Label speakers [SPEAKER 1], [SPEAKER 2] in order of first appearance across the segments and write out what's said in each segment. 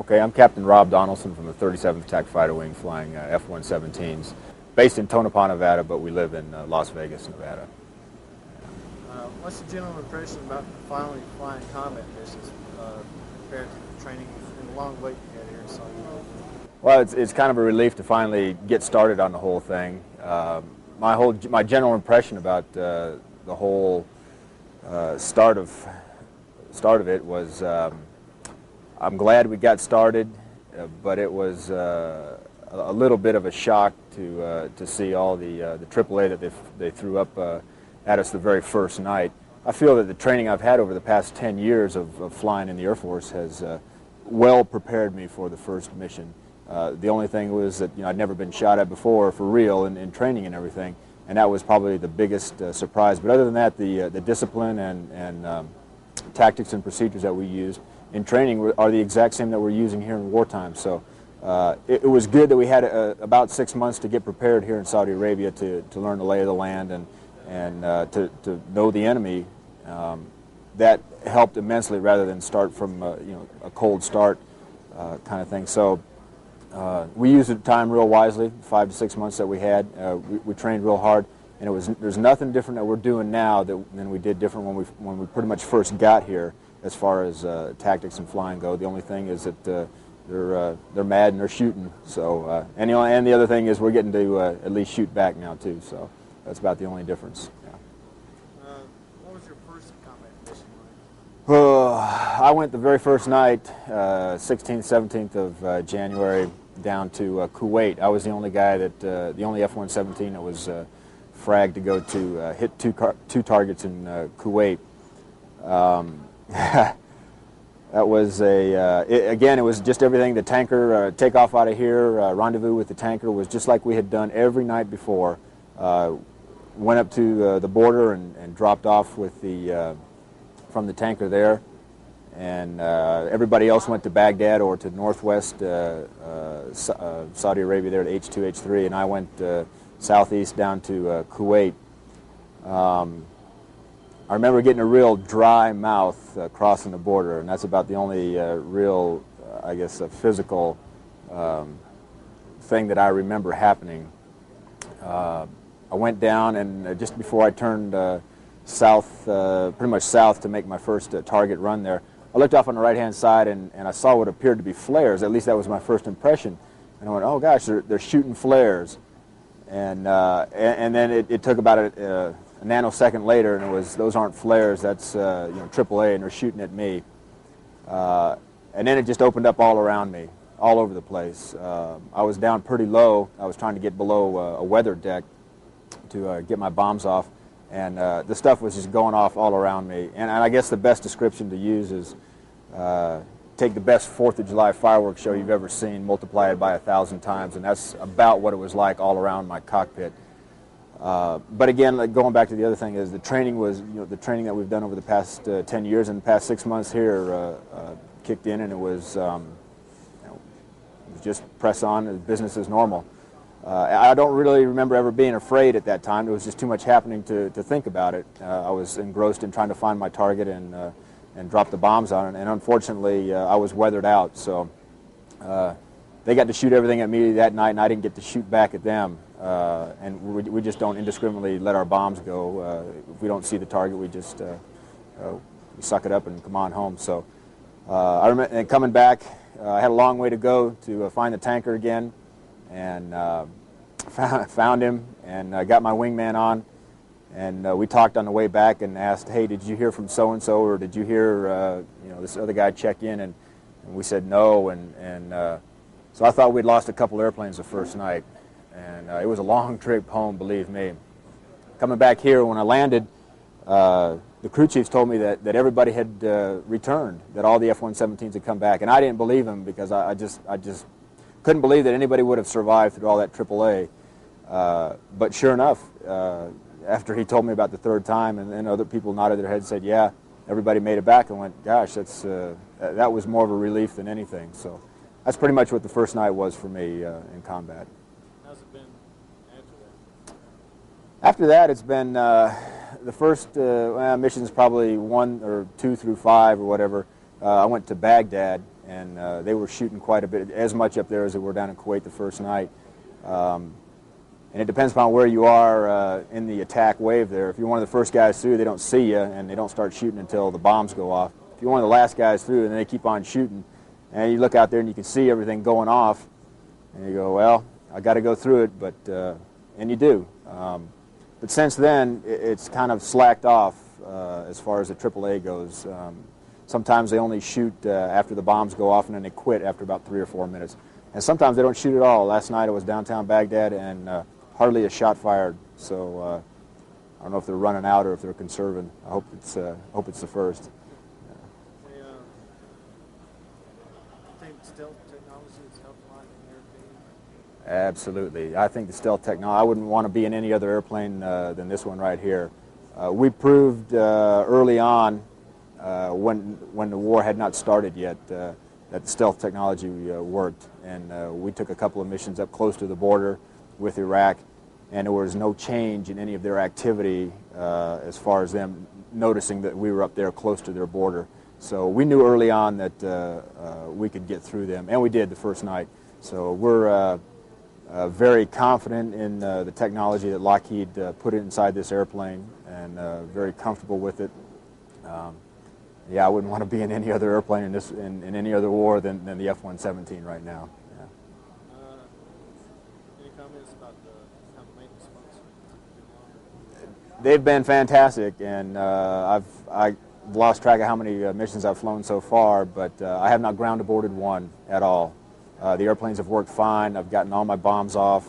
[SPEAKER 1] Okay, I'm Captain Rob Donaldson from the 37th Attack Fighter Wing flying F-117s, based in Tonopah, Nevada, but we live in Las Vegas, Nevada.
[SPEAKER 2] What's the general impression about finally flying combat missions compared to the training and the long wait you had here in Saudi Arabia?
[SPEAKER 1] Well, it's kind of a relief to finally get started on the whole thing. My general impression about the whole start of it was I'm glad we got started, but it was a little bit of a shock to see all the AAA that they threw up at us the very first night. I feel that the training I've had over the past 10 years of flying in the Air Force has well prepared me for the first mission. The only thing was that I'd never been shot at before for real in training and everything, and that was probably the biggest surprise. But other than that, the discipline and tactics and procedures that we used in training are the exact same that we're using here in wartime. So it was good that we had about 6 months to get prepared here in Saudi Arabia to learn the lay of the land and to know the enemy. That helped immensely rather than start from a cold start kind of thing. So we used the time real wisely, 5 to 6 months that we had. We trained real hard, and there's nothing different that we're doing now than we did different when we pretty much first got here as far as tactics and flying go. The only thing is that they're mad and they're shooting. So and the other thing is we're getting to at least shoot back now too. So that's about the only difference. Yeah.
[SPEAKER 2] What was your first combat mission like?
[SPEAKER 1] I went the very first night, 16th, 17th of January, down to Kuwait. I was the only guy the only F-117 that was fragged to go to hit two targets in Kuwait. That was again, it was just everything. The tanker takeoff out of here, rendezvous with the tanker was just like we had done every night before. Went up to the border and dropped off with from the tanker there, and everybody else went to Baghdad or to northwest Saudi Arabia there to H2, H3, and I went southeast down to Kuwait. I remember getting a real dry mouth crossing the border, and that's about the only real, I guess, physical thing that I remember happening. I went down, and just before I turned south, pretty much south to make my first target run there, I looked off on the right-hand side, and I saw what appeared to be flares. At least that was my first impression. And I went, oh gosh, they're shooting flares. And then it took about a nanosecond later, and it was, those aren't flares, that's AAA, and they're shooting at me. And then it just opened up all around me, all over the place. I was down pretty low. I was trying to get below a weather deck to get my bombs off, and the stuff was just going off all around me. And I guess the best description to use is take the best 4th of July fireworks show you've ever seen, multiply it by 1,000 times, and that's about what it was like all around my cockpit. But again, like going back to the other thing, is the training was, the training that we've done over the past 10 years and the past 6 months here kicked in, and it was just press on, business as normal. I don't really remember ever being afraid at that time. There was just too much happening to think about it. I was engrossed in trying to find my target and drop the bombs on it, and unfortunately I was weathered out. So they got to shoot everything at me that night, and I didn't get to shoot back at them. And we just don't indiscriminately let our bombs go. If we don't see the target, we just we suck it up and come on home. So I remember, and coming back, I had a long way to go to find the tanker again, and found him and got my wingman on, and we talked on the way back and asked, hey, did you hear from so-and-so, or did you hear this other guy check in? And we said no, and so I thought we'd lost a couple airplanes the first night, and it was a long trip home, believe me. Coming back here, when I landed, the crew chiefs told me that everybody had returned, that all the F-117s had come back, and I didn't believe them because I just couldn't believe that anybody would have survived through all that AAA. But sure enough, after he told me about the third time, and then other people nodded their heads and said, yeah, everybody made it back, and went, gosh, that was more of a relief than anything. So that's pretty much what the first night was for me in combat.
[SPEAKER 2] How's it been after that?
[SPEAKER 1] After that, it's been the first missions, probably 1 or 2 through 5 or whatever, I went to Baghdad, and they were shooting quite a bit, as much up there as they were down in Kuwait the first night. And it depends upon where you are in the attack wave there. If you're one of the first guys through, they don't see you, and they don't start shooting until the bombs go off. If you're one of the last guys through, and they keep on shooting, and you look out there and you can see everything going off, and you go, well, I got to go through it, but and you do. But since then, it's kind of slacked off as far as the AAA goes. Sometimes they only shoot after the bombs go off, and then they quit after about 3 or 4 minutes. And sometimes they don't shoot at all. Last night it was downtown Baghdad, and hardly a shot fired. So I don't know if they're running out or if they're conserving. I hope it's the first.
[SPEAKER 2] I think stealth technology has helped a lot in your opinion.
[SPEAKER 1] Absolutely. I think the stealth technology, I wouldn't want to be in any other airplane than this one right here. We proved early on, when the war had not started yet, that the stealth technology worked. And we took a couple of missions up close to the border with Iraq, and there was no change in any of their activity as far as them noticing that we were up there close to their border. So we knew early on that we could get through them, and we did the first night. So we're very confident in the technology that Lockheed put inside this airplane, and very comfortable with it. Yeah, I wouldn't want to be in any other airplane in any other war than the F-117 right now. Yeah.
[SPEAKER 2] Any comments about how the maintenance folks have been?
[SPEAKER 1] They've been fantastic, and I've lost track of how many missions I've flown so far, but I have not ground aborted one at all. The airplanes have worked fine. I've gotten all my bombs off.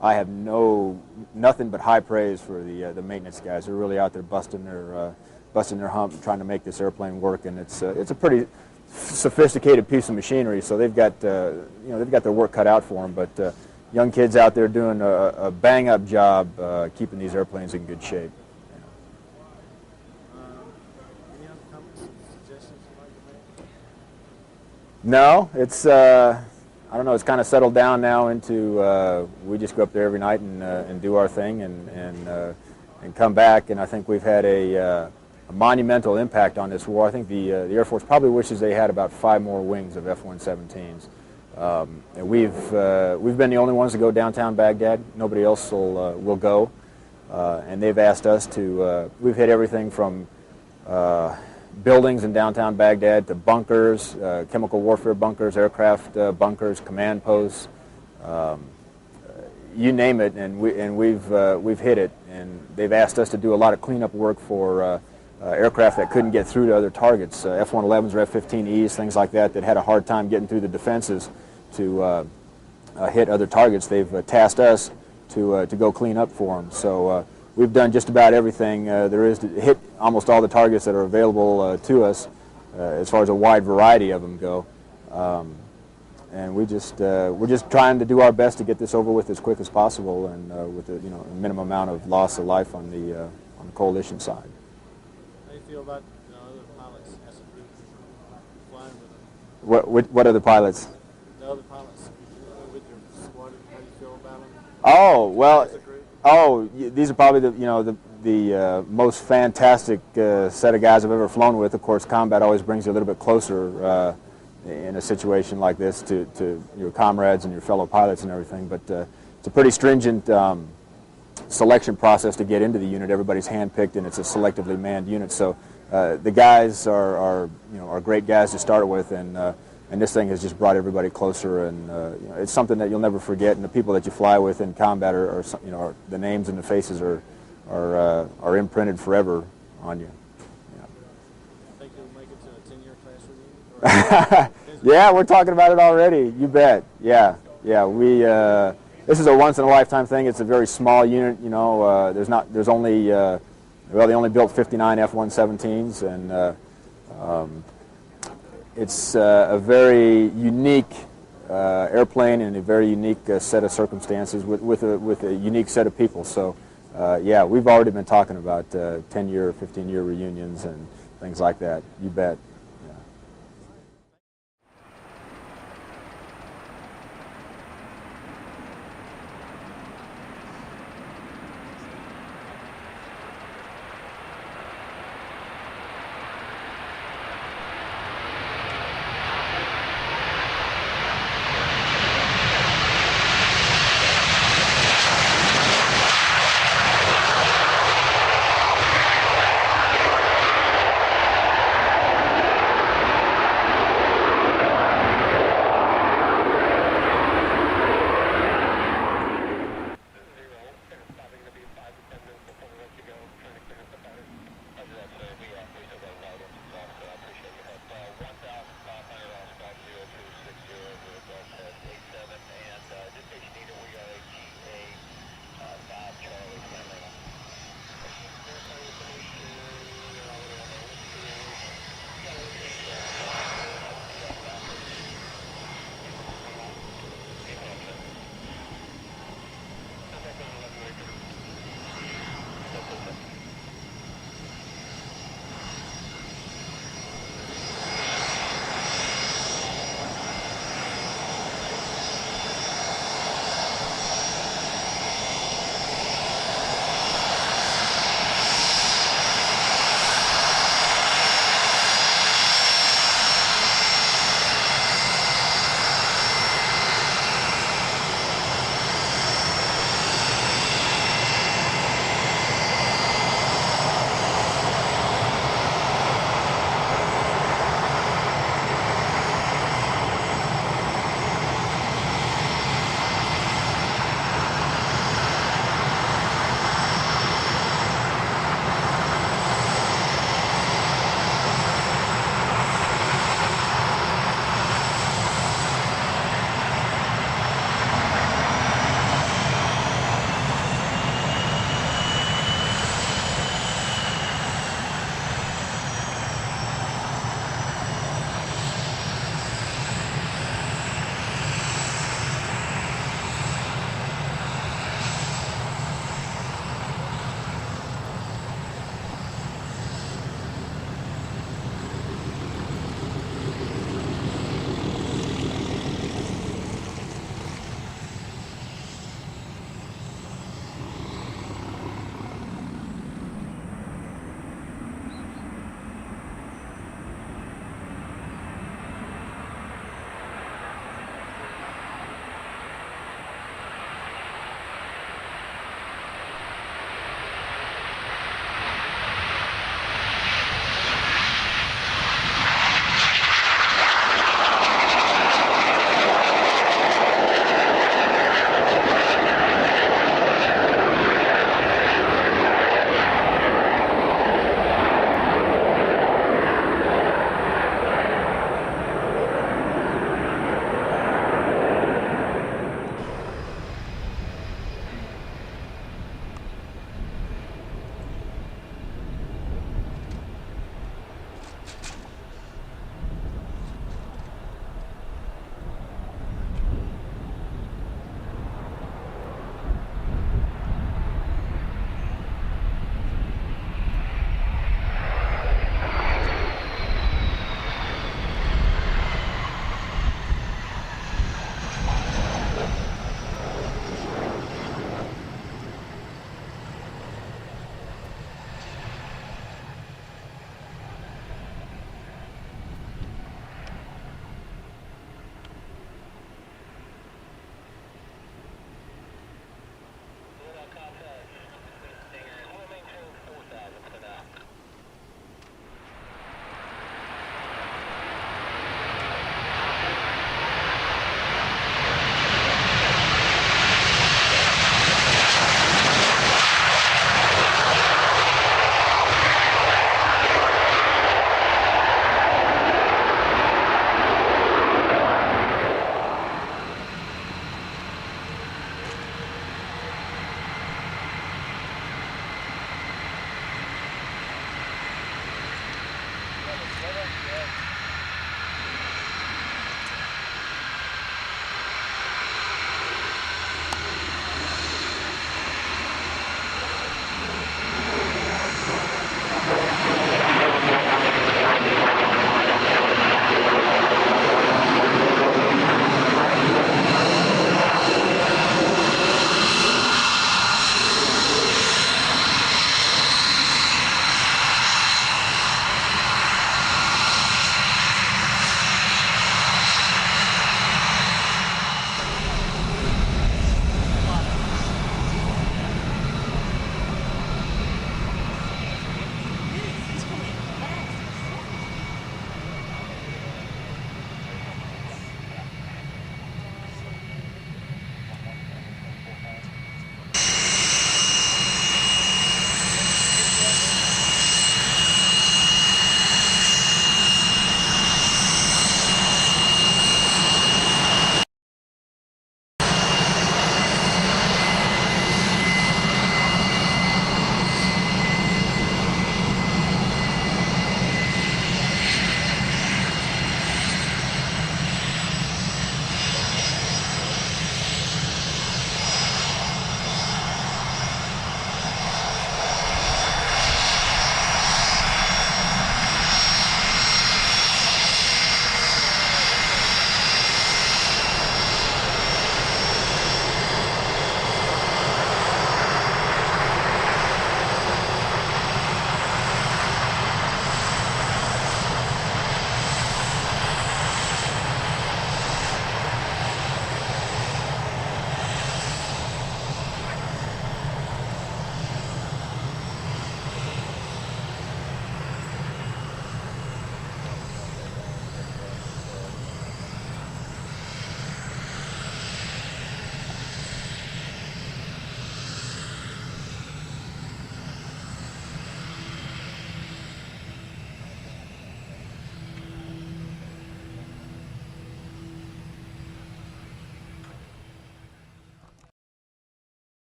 [SPEAKER 1] I have nothing but high praise for the maintenance guys. They're really out there busting their hump and trying to make this airplane work, and it's a pretty sophisticated piece of machinery. So they've got they've got their work cut out for them. But young kids out there doing a bang-up job keeping these airplanes in good shape.
[SPEAKER 2] Any other comments or suggestions you'd like to make?
[SPEAKER 1] No, it's I don't know. It's kind of settled down now into we just go up there every night and do our thing and come back. And I think we've had a monumental impact on this war. I think the Air Force probably wishes they had about 5 more wings of F-117s. And we've been the only ones to go downtown Baghdad. Nobody else will go. And they've asked us to. We've hit everything from buildings in downtown Baghdad to bunkers, chemical warfare bunkers, aircraft bunkers, command posts. You name it, and we've hit it. And they've asked us to do a lot of cleanup work for aircraft that couldn't get through to other targets, F-111s or F-15Es, things like that had a hard time getting through the defenses to hit other targets. They've tasked us to go clean up for them. So we've done just about everything there is to hit almost all the targets that are available to us as far as a wide variety of them go. And we're just trying to do our best to get this over with as quick as possible, and with a minimum amount of loss of life on the coalition side.
[SPEAKER 2] How do you feel about other pilots as a group flying with them?
[SPEAKER 1] What other pilots?
[SPEAKER 2] The other pilots with your squadron. How do you feel about them?
[SPEAKER 1] Oh well.
[SPEAKER 2] As a group?
[SPEAKER 1] Oh, these are probably the most fantastic set of guys I've ever flown with. Of course, combat always brings you a little bit closer in a situation like this to your comrades and your fellow pilots and everything. But it's a pretty stringent selection process to get into the unit. Everybody's handpicked, and it's a selectively manned unit. So the guys are great guys to start with, and this thing has just brought everybody closer, and it's something that you'll never forget. And the people that you fly with in combat are the names and the faces are imprinted forever on you.
[SPEAKER 2] Think you'll make it to a 10-year class reunion?
[SPEAKER 1] Yeah, we're talking about it already. You bet. Yeah. We this is a once-in-a-lifetime thing. It's a very small unit. They only built 59 F-117s, and it's a very unique airplane and a very unique set of circumstances with a unique set of people. So, yeah, we've already been talking about 10-year, 15-year reunions and things like that. You bet.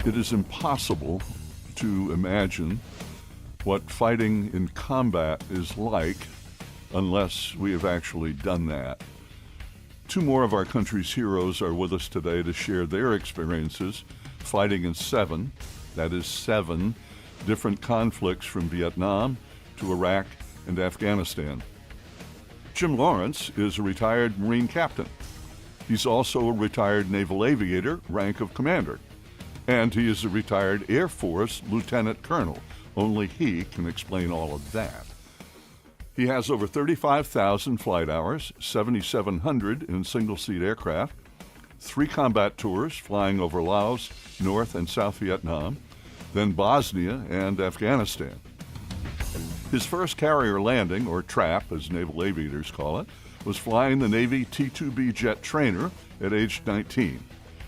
[SPEAKER 3] It is impossible to imagine what fighting in combat is like unless we have actually done that. Two more of our country's heroes are with us today to share their experiences fighting in seven different conflicts from Vietnam to Iraq and Afghanistan. Jim Lawrence is a retired Marine captain. He's also a retired naval aviator, rank of commander. And he is a retired Air Force lieutenant colonel, Only he can explain all of that. He has over 35,000 flight hours, 7,700 in single-seat aircraft, 3 combat tours flying over Laos, North and South Vietnam, then Bosnia and Afghanistan. His first carrier landing, or trap as naval aviators call it, was flying the Navy T-2B jet trainer at age 19.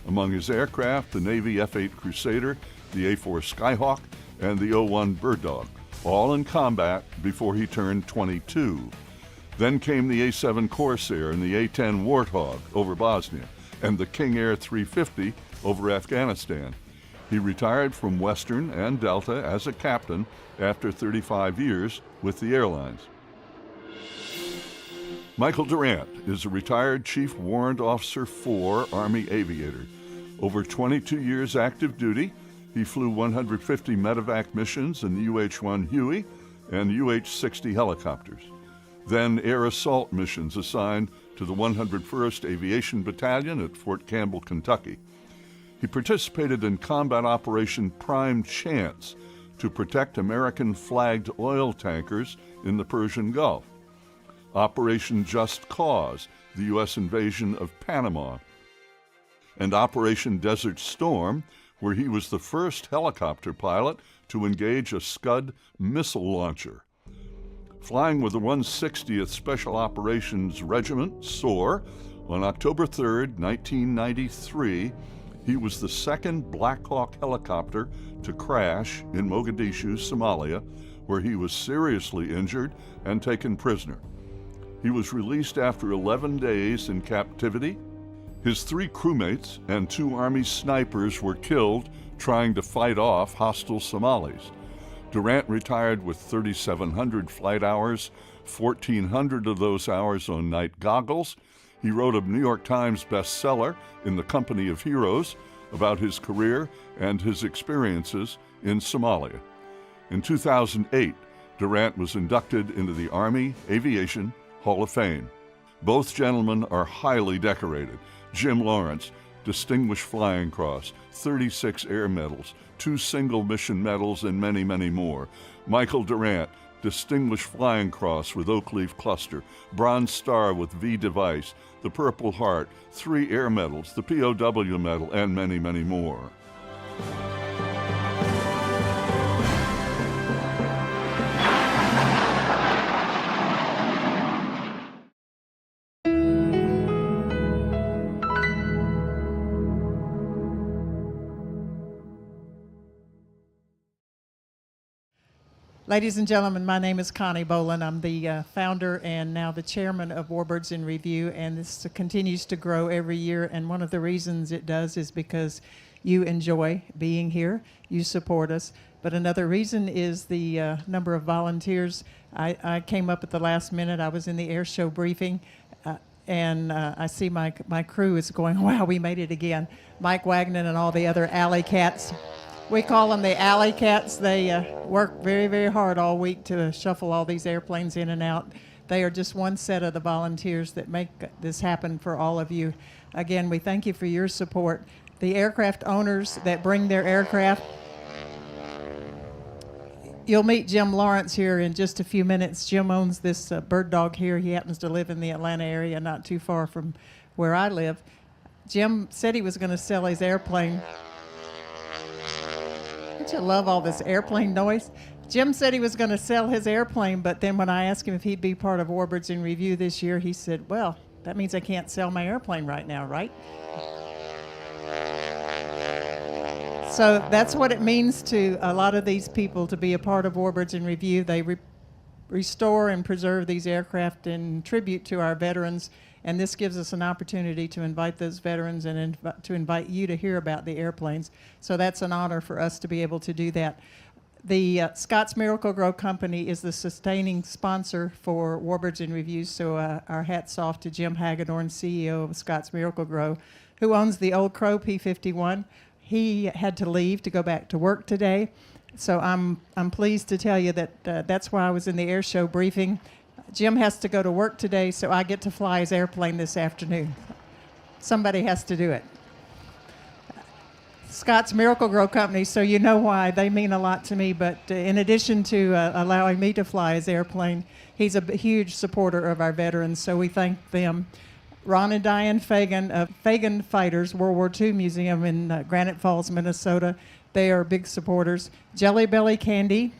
[SPEAKER 3] Among his aircraft, the Navy F-8 Crusader, the A-4 Skyhawk, and the O-1 Bird Dog, all in combat before he turned 22. Then came the A-7 Corsair and the A-10 Warthog over Bosnia, and the King Air 350 over Afghanistan. He retired from Western and Delta as a captain after 35 years with the airlines. Michael Durant is a retired Chief Warrant Officer 4 Army aviator. Over 22 years active duty, he flew 150 medevac missions in the UH-1 Huey and UH-60 helicopters. Then air assault missions assigned to the 101st Aviation Battalion at Fort Campbell, Kentucky. He participated in combat Operation Prime Chance to protect American-flagged oil tankers in the Persian Gulf. Operation Just Cause, the U.S. invasion of Panama. And Operation Desert Storm, where he was the first helicopter pilot to engage a Scud missile launcher. Flying with the 160th Special Operations Regiment, SOAR, on October 3, 1993, he was the second Black Hawk helicopter to crash in Mogadishu, Somalia, where he was seriously injured and taken prisoner. He was released after 11 days in captivity. His 3 crewmates and 2 Army snipers were killed trying to fight off hostile Somalis. Durant retired with 3,700 flight hours, 1,400 of those hours on night goggles. He wrote a New York Times bestseller, In the Company of Heroes, about his career and his experiences in Somalia. In 2008, Durant was inducted into the Army Aviation Hall of Fame. Both gentlemen are highly decorated. Jim Lawrence, Distinguished Flying Cross, 36 Air Medals, 2 Single Mission Medals, and many, many more. Michael Durant, Distinguished Flying Cross with Oak Leaf Cluster, Bronze Star with V device, the Purple Heart, 3 Air Medals, the POW Medal, and many, many more.
[SPEAKER 4] Ladies and gentlemen, my name is Connie Boland. I'm the founder and now the chairman of Warbirds in Review, and this continues to grow every year. And one of the reasons it does is because you enjoy being here, you support us. But another reason is the number of volunteers. I came up at the last minute. I was in the air show briefing, and I see my crew is going, wow, we made it again. Mike Wagner and all the other alley cats. We call them the alley cats. They work very, very hard all week to shuffle all these airplanes in and out. They are just one set of the volunteers that make this happen for all of you. Again, we thank you for your support. The aircraft owners that bring their aircraft, you'll meet Jim Lawrence here in just a few minutes. Jim owns this Bird Dog here. He happens to live in the Atlanta area, not too far from where I live. Jim said he was going to sell his airplane. Don't you love all this airplane noise? Jim said he was going to sell his airplane, but then when I asked him if he'd be part of Warbirds in Review this year, he said, well, that means I can't sell my airplane right now, right? So that's what it means to a lot of these people to be a part of Warbirds in Review. They restore and preserve these aircraft in tribute to our veterans, and this gives us an opportunity to invite those veterans and to invite you to hear about the airplanes. So that's an honor for us to be able to do that. The Scott's Miracle-Gro Company is the sustaining sponsor for Warbirds in Review, so our hats off to Jim Hagedorn, CEO of Scott's Miracle-Gro, who owns the Old Crow P-51. He had to leave to go back to work today, so I'm pleased to tell you that that's why I was in the air show briefing. Jim has to go to work today, so I get to fly his airplane this afternoon. Somebody has to do it. Scott's Miracle Grow Company, so you know why. They mean a lot to me. But in addition to allowing me to fly his airplane, he's a huge supporter of our veterans, so we thank them. Ron and Diane Fagan of Fagan Fighters World War II Museum in Granite Falls, Minnesota. They are big supporters. Jelly Belly Candy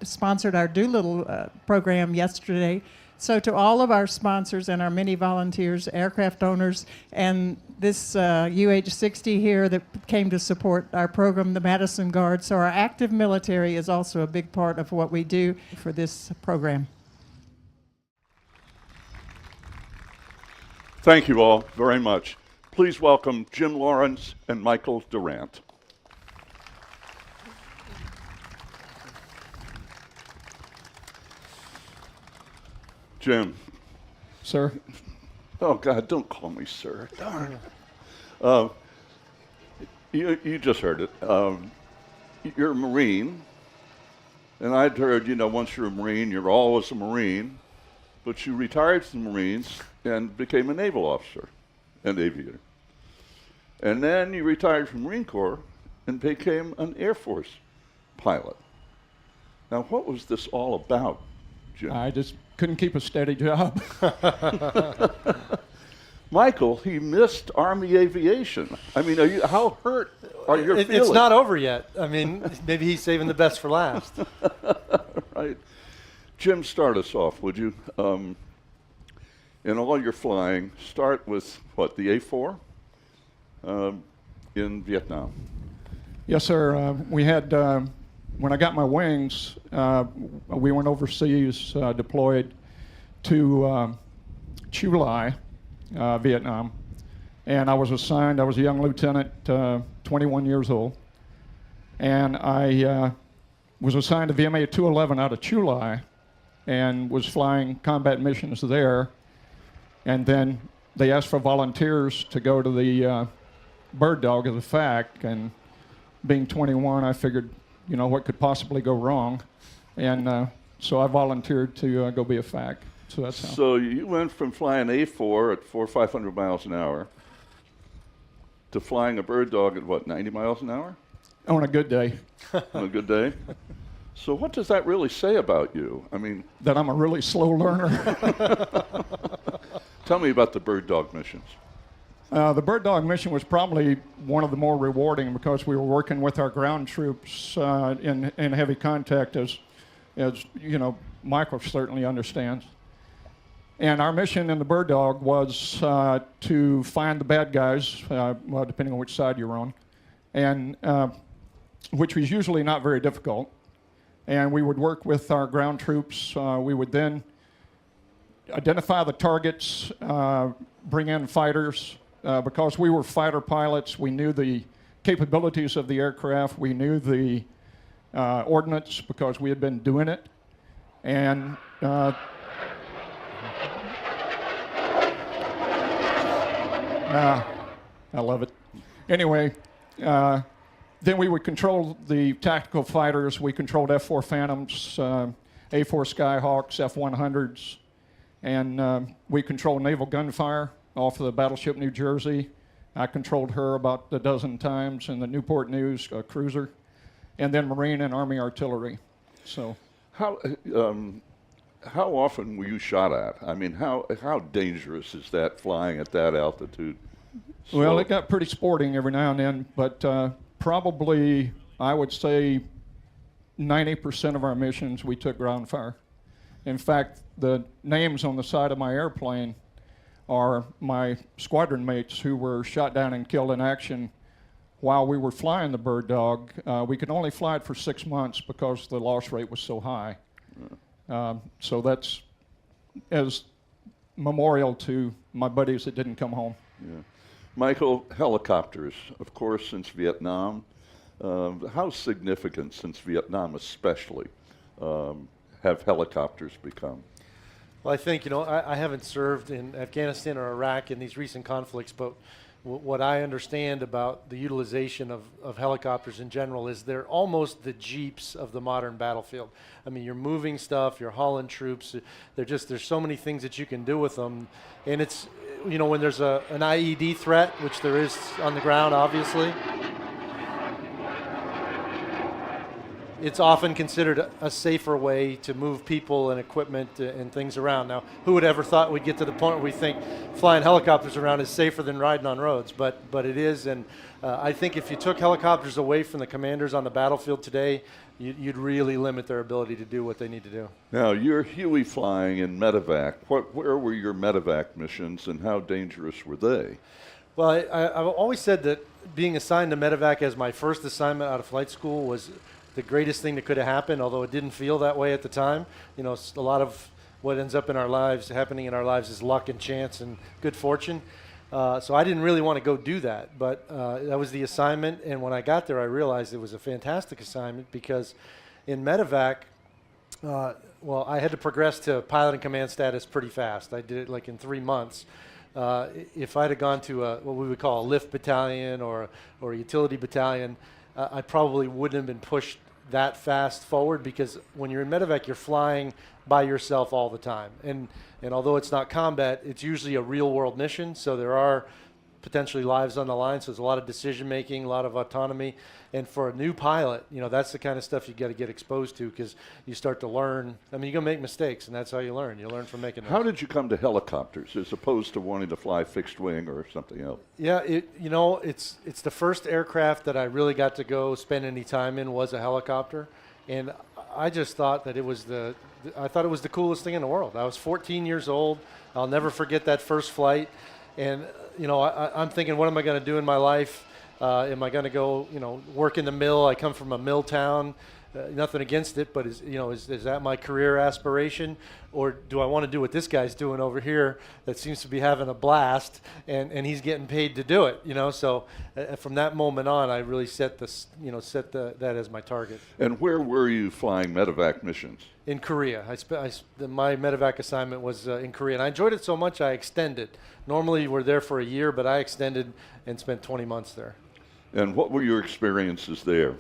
[SPEAKER 4] sponsored our Doolittle program yesterday. So to all of our sponsors and our many volunteers, aircraft owners, and this UH-60 here that came to support our program, the Madison Guard. So our active military is also a big part of what we do for this program.
[SPEAKER 3] Thank you all very much. Please welcome Jim Lawrence and Michael Durant. Jim.
[SPEAKER 5] Sir?
[SPEAKER 3] Oh, God, don't call me sir. Darn. You just heard it. You're a Marine, and I'd heard, once you're a Marine, you're always a Marine, but you retired from the Marines and became a naval officer and aviator. And then you retired from the Marine Corps and became an Air Force pilot. Now, what was this all about, Jim?
[SPEAKER 5] I just couldn't keep a steady job.
[SPEAKER 3] Michael, he missed Army aviation. I mean, how hurt are your feelings?
[SPEAKER 6] It's not over yet. I mean, maybe he's saving the best for last.
[SPEAKER 3] Right. Jim, start us off, would you? In all your flying, start with, what, the A4 in Vietnam?
[SPEAKER 5] Yes, sir. We had, when I got my wings, we went overseas, deployed to Chu Lai, Vietnam. And I was assigned, I was a young lieutenant, 21 years old. And I was assigned to VMA 211 out of Chu Lai and was flying combat missions there. And then they asked for volunteers to go to the Bird Dog as a FAC. And being 21, I figured, what could possibly go wrong? And so I volunteered to go be a FAC. So that's how.
[SPEAKER 3] So you went from flying A4 at 400 or 500 miles an hour to flying a Bird Dog at, what, 90 miles an hour?
[SPEAKER 5] On a good day.
[SPEAKER 3] On a good day? So what does that really say about you? I mean...
[SPEAKER 5] That I'm a really slow learner.
[SPEAKER 3] Tell me about the Bird Dog missions.
[SPEAKER 5] The Bird Dog mission was probably one of the more rewarding because we were working with our ground troops in heavy contact, as Michael certainly understands. And our mission in the Bird Dog was to find the bad guys, well, depending on which side you're on, and which was usually not very difficult. And we would work with our ground troops. We would then identify the targets, bring in fighters. Because we were fighter pilots, we knew the capabilities of the aircraft. We knew the ordnance because we had been doing it. And I love it. Anyway, then we would control the tactical fighters. We controlled F-4 Phantoms, A-4 Skyhawks, F-100s, and we controlled naval gunfire off of the battleship New Jersey. I controlled her about a dozen times, and the Newport News cruiser, and then Marine and Army artillery. So,
[SPEAKER 3] how often were you shot at? I mean, how dangerous is that flying at that altitude?
[SPEAKER 5] Well, it got pretty sporting every now and then, but probably I would say 90% of our missions we took ground fire. In fact, the names on the side of my airplane are my squadron mates who were shot down and killed in action while we were flying the Bird Dog. We could only fly it for 6 months because the loss rate was so high. So that's as memorial to my buddies that didn't come home.
[SPEAKER 3] Yeah. Michael, helicopters, of course, since Vietnam. How significant, since Vietnam especially, have helicopters become?
[SPEAKER 6] Well, I think, I haven't served in Afghanistan or Iraq in these recent conflicts, but what I understand about the utilization of helicopters in general is they're almost the Jeeps of the modern battlefield. I mean, you're moving stuff, you're hauling troops. There's so many things that you can do with them. And it's, when there's an IED threat, which there is on the ground, obviously, it's often considered a safer way to move people and equipment and things around. Now, who would ever thought we'd get to the point where we think flying helicopters around is safer than riding on roads, but it is. And I think if you took helicopters away from the commanders on the battlefield today, you'd really limit their ability to do what they need to do.
[SPEAKER 3] Now, you're Huey flying in medevac. Where were your medevac missions, and how dangerous were they?
[SPEAKER 6] Well, I've always said that being assigned to medevac as my first assignment out of flight school was the greatest thing that could have happened, although it didn't feel that way at the time. You know, a lot of what ends up in our lives, happening in our lives, is luck and chance and good fortune. So I didn't really want to go do that, but that was the assignment. And when I got there, I realized it was a fantastic assignment because in medevac, well, I had to progress to pilot and command status pretty fast. I did it like in 3 months. If I'd have gone to what we would call a lift battalion or a utility battalion, I probably wouldn't have been pushed that fast forward, because when you're in medevac, you're flying by yourself all the time. And although it's not combat, it's usually a real world mission, so there are potentially lives on the line, so there's a lot of decision making, a lot of autonomy. And for a new pilot, you know, that's the kind of stuff you got to get exposed to, because you start to learn. I mean, you're going to make mistakes, and that's how you learn. You learn from making those.
[SPEAKER 3] How did you come to helicopters as opposed to wanting to fly fixed wing or something else?
[SPEAKER 6] Yeah, you know, it's the first aircraft that I really got to go spend any time in was a helicopter, and I just thought that it was the coolest thing in the world. I was 14 years old. I'll never forget that first flight, and you know, I'm thinking, what am I going to do in my life? Am I going to go, you know, work in the mill? I come from a mill town. Nothing against it, but is that my career aspiration, or do I want to do what this guy's doing over here that seems to be having a blast, and he's getting paid to do it, you know? So from that moment on, I really set that as my target.
[SPEAKER 3] And where were you flying medevac missions?
[SPEAKER 6] In Korea. My medevac assignment was in Korea, and I enjoyed it so much I extended. Normally we're there for a year, but I extended and spent 20 months there.
[SPEAKER 3] And what were your experiences there?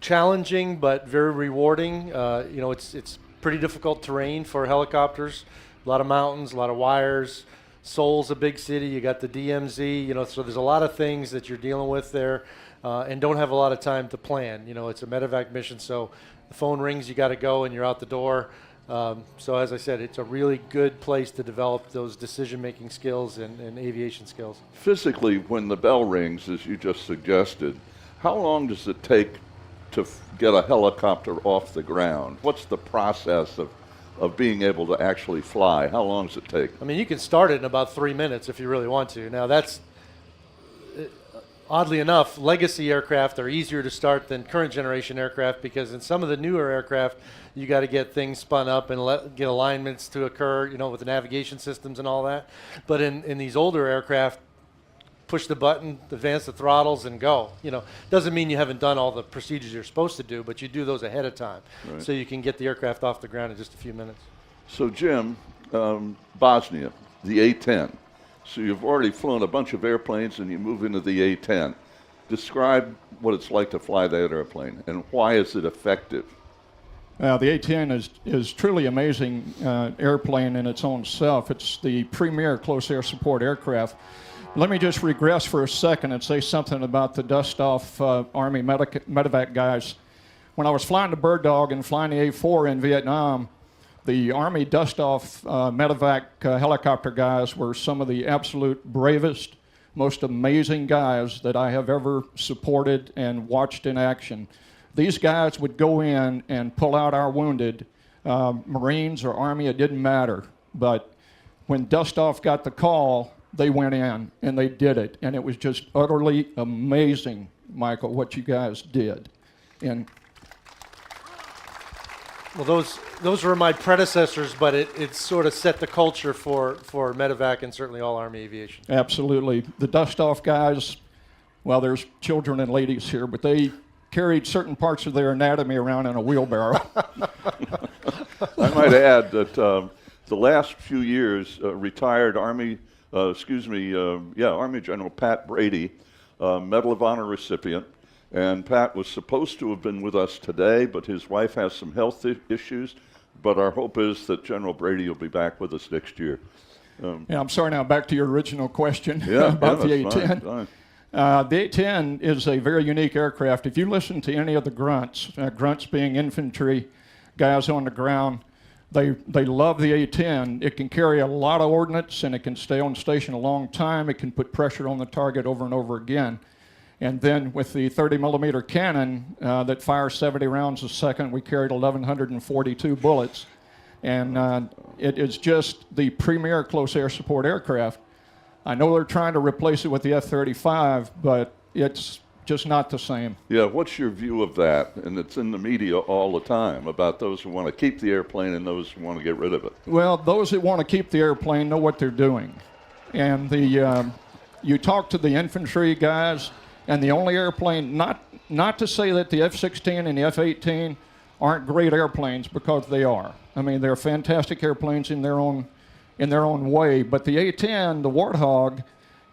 [SPEAKER 6] Challenging, but very rewarding. You know, it's pretty difficult terrain for helicopters. A lot of mountains, a lot of wires. Seoul's a big city. You got the DMZ. You know, so there's a lot of things that you're dealing with there, and don't have a lot of time to plan. You know, it's a medevac mission, so the phone rings, you got to go, and you're out the door. So as I said, it's a really good place to develop those decision-making skills and aviation skills.
[SPEAKER 3] Physically, when the bell rings, as you just suggested, how long does it take to get a helicopter off the ground? What's the process of being able to actually fly? How long does it take?
[SPEAKER 6] I mean, you can start it in about 3 minutes if you really want to. Now, that's, oddly enough, legacy aircraft are easier to start than current generation aircraft, because in some of the newer aircraft, you got to get things spun up and get alignments to occur, you know, with the navigation systems and all that. But in these older aircraft, push the button, advance the throttles, and go. You know, doesn't mean you haven't done all the procedures you're supposed to do, but you do those ahead of time, right, so you can get the aircraft off the ground in just a few minutes.
[SPEAKER 3] So, Jim, Bosnia, the A-10. So you've already flown a bunch of airplanes, and you move into the A-10. Describe what it's like to fly that airplane, and why is it effective?
[SPEAKER 5] The A-10 is truly amazing airplane in its own self. It's the premier close air support aircraft. Let me just regress for a second and say something about the dust-off Army medevac guys. When I was flying the Bird Dog and flying the A-4 in Vietnam, the Army dust-off medevac helicopter guys were some of the absolute bravest, most amazing guys that I have ever supported and watched in action. These guys would go in and pull out our wounded, Marines or Army, it didn't matter. But when dust-off got the call, they went in and they did it, and it was just utterly amazing, Michael, what you guys did. And
[SPEAKER 6] well, those were my predecessors, but it sort of set the culture for medevac and certainly all Army aviation.
[SPEAKER 5] Absolutely. The dust-off guys, well, there's children and ladies here, but they carried certain parts of their anatomy around in a wheelbarrow.
[SPEAKER 3] I might add that the last few years, retired Army General Pat Brady, Medal of Honor recipient, and Pat was supposed to have been with us today, but his wife has some health issues, but our hope is that General Brady will be back with us next year.
[SPEAKER 5] I'm sorry, now back to your original question about the A-10.
[SPEAKER 3] Fine.
[SPEAKER 5] The A-10 is a very unique aircraft. If you listen to any of the grunts, grunts being infantry, guys on the ground, they love the A-10. It can carry a lot of ordnance, and it can stay on station a long time. It can put pressure on the target over and over again. And then with the 30-millimeter cannon that fires 70 rounds a second, we carried 1,142 bullets. And it is just the premier close air support aircraft. I know they're trying to replace it with the F-35, but it's just not the same.
[SPEAKER 3] Yeah, what's your view of that? And it's in the media all the time about those who want to keep the airplane and those who want to get rid of it.
[SPEAKER 5] Well, those that want to keep the airplane know what they're doing. And you talk to the infantry guys, and the only airplane, not to say that the F-16 and the F-18 aren't great airplanes, because they are. I mean, they're fantastic airplanes in their own way, but the A-10, the Warthog,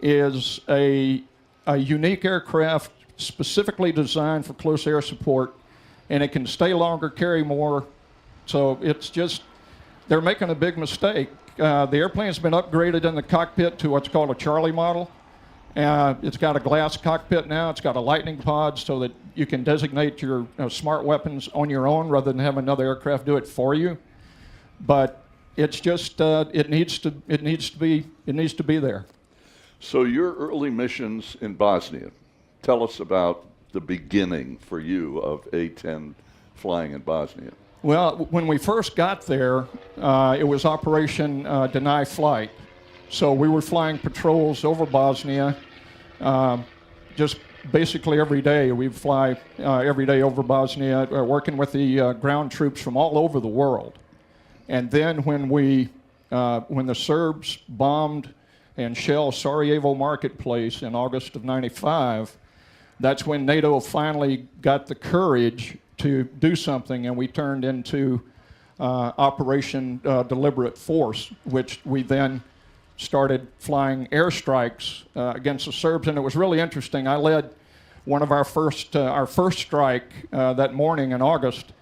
[SPEAKER 5] is a unique aircraft specifically designed for close air support, and it can stay longer, carry more. So it's just, they're making a big mistake. The airplane's been upgraded in the cockpit to what's called a Charlie model. It's got a glass cockpit now. It's got a lightning pod so that you can designate your smart weapons on your own rather than have another aircraft do it for you. But it's just it needs to be there.
[SPEAKER 3] So your early missions in Bosnia, tell us about the beginning for you of A-10 flying in Bosnia.
[SPEAKER 5] Well, when we first got there, it was Operation Deny Flight. So we were flying patrols over Bosnia, just basically every day. We'd fly every day over Bosnia, working with the ground troops from all over the world. And then when the Serbs bombed and shelled Sarajevo marketplace in August of '95, that's when NATO finally got the courage to do something, and we turned into Operation Deliberate Force, which we then started flying airstrikes against the Serbs. And it was really interesting. I led one of our first strike that morning in August.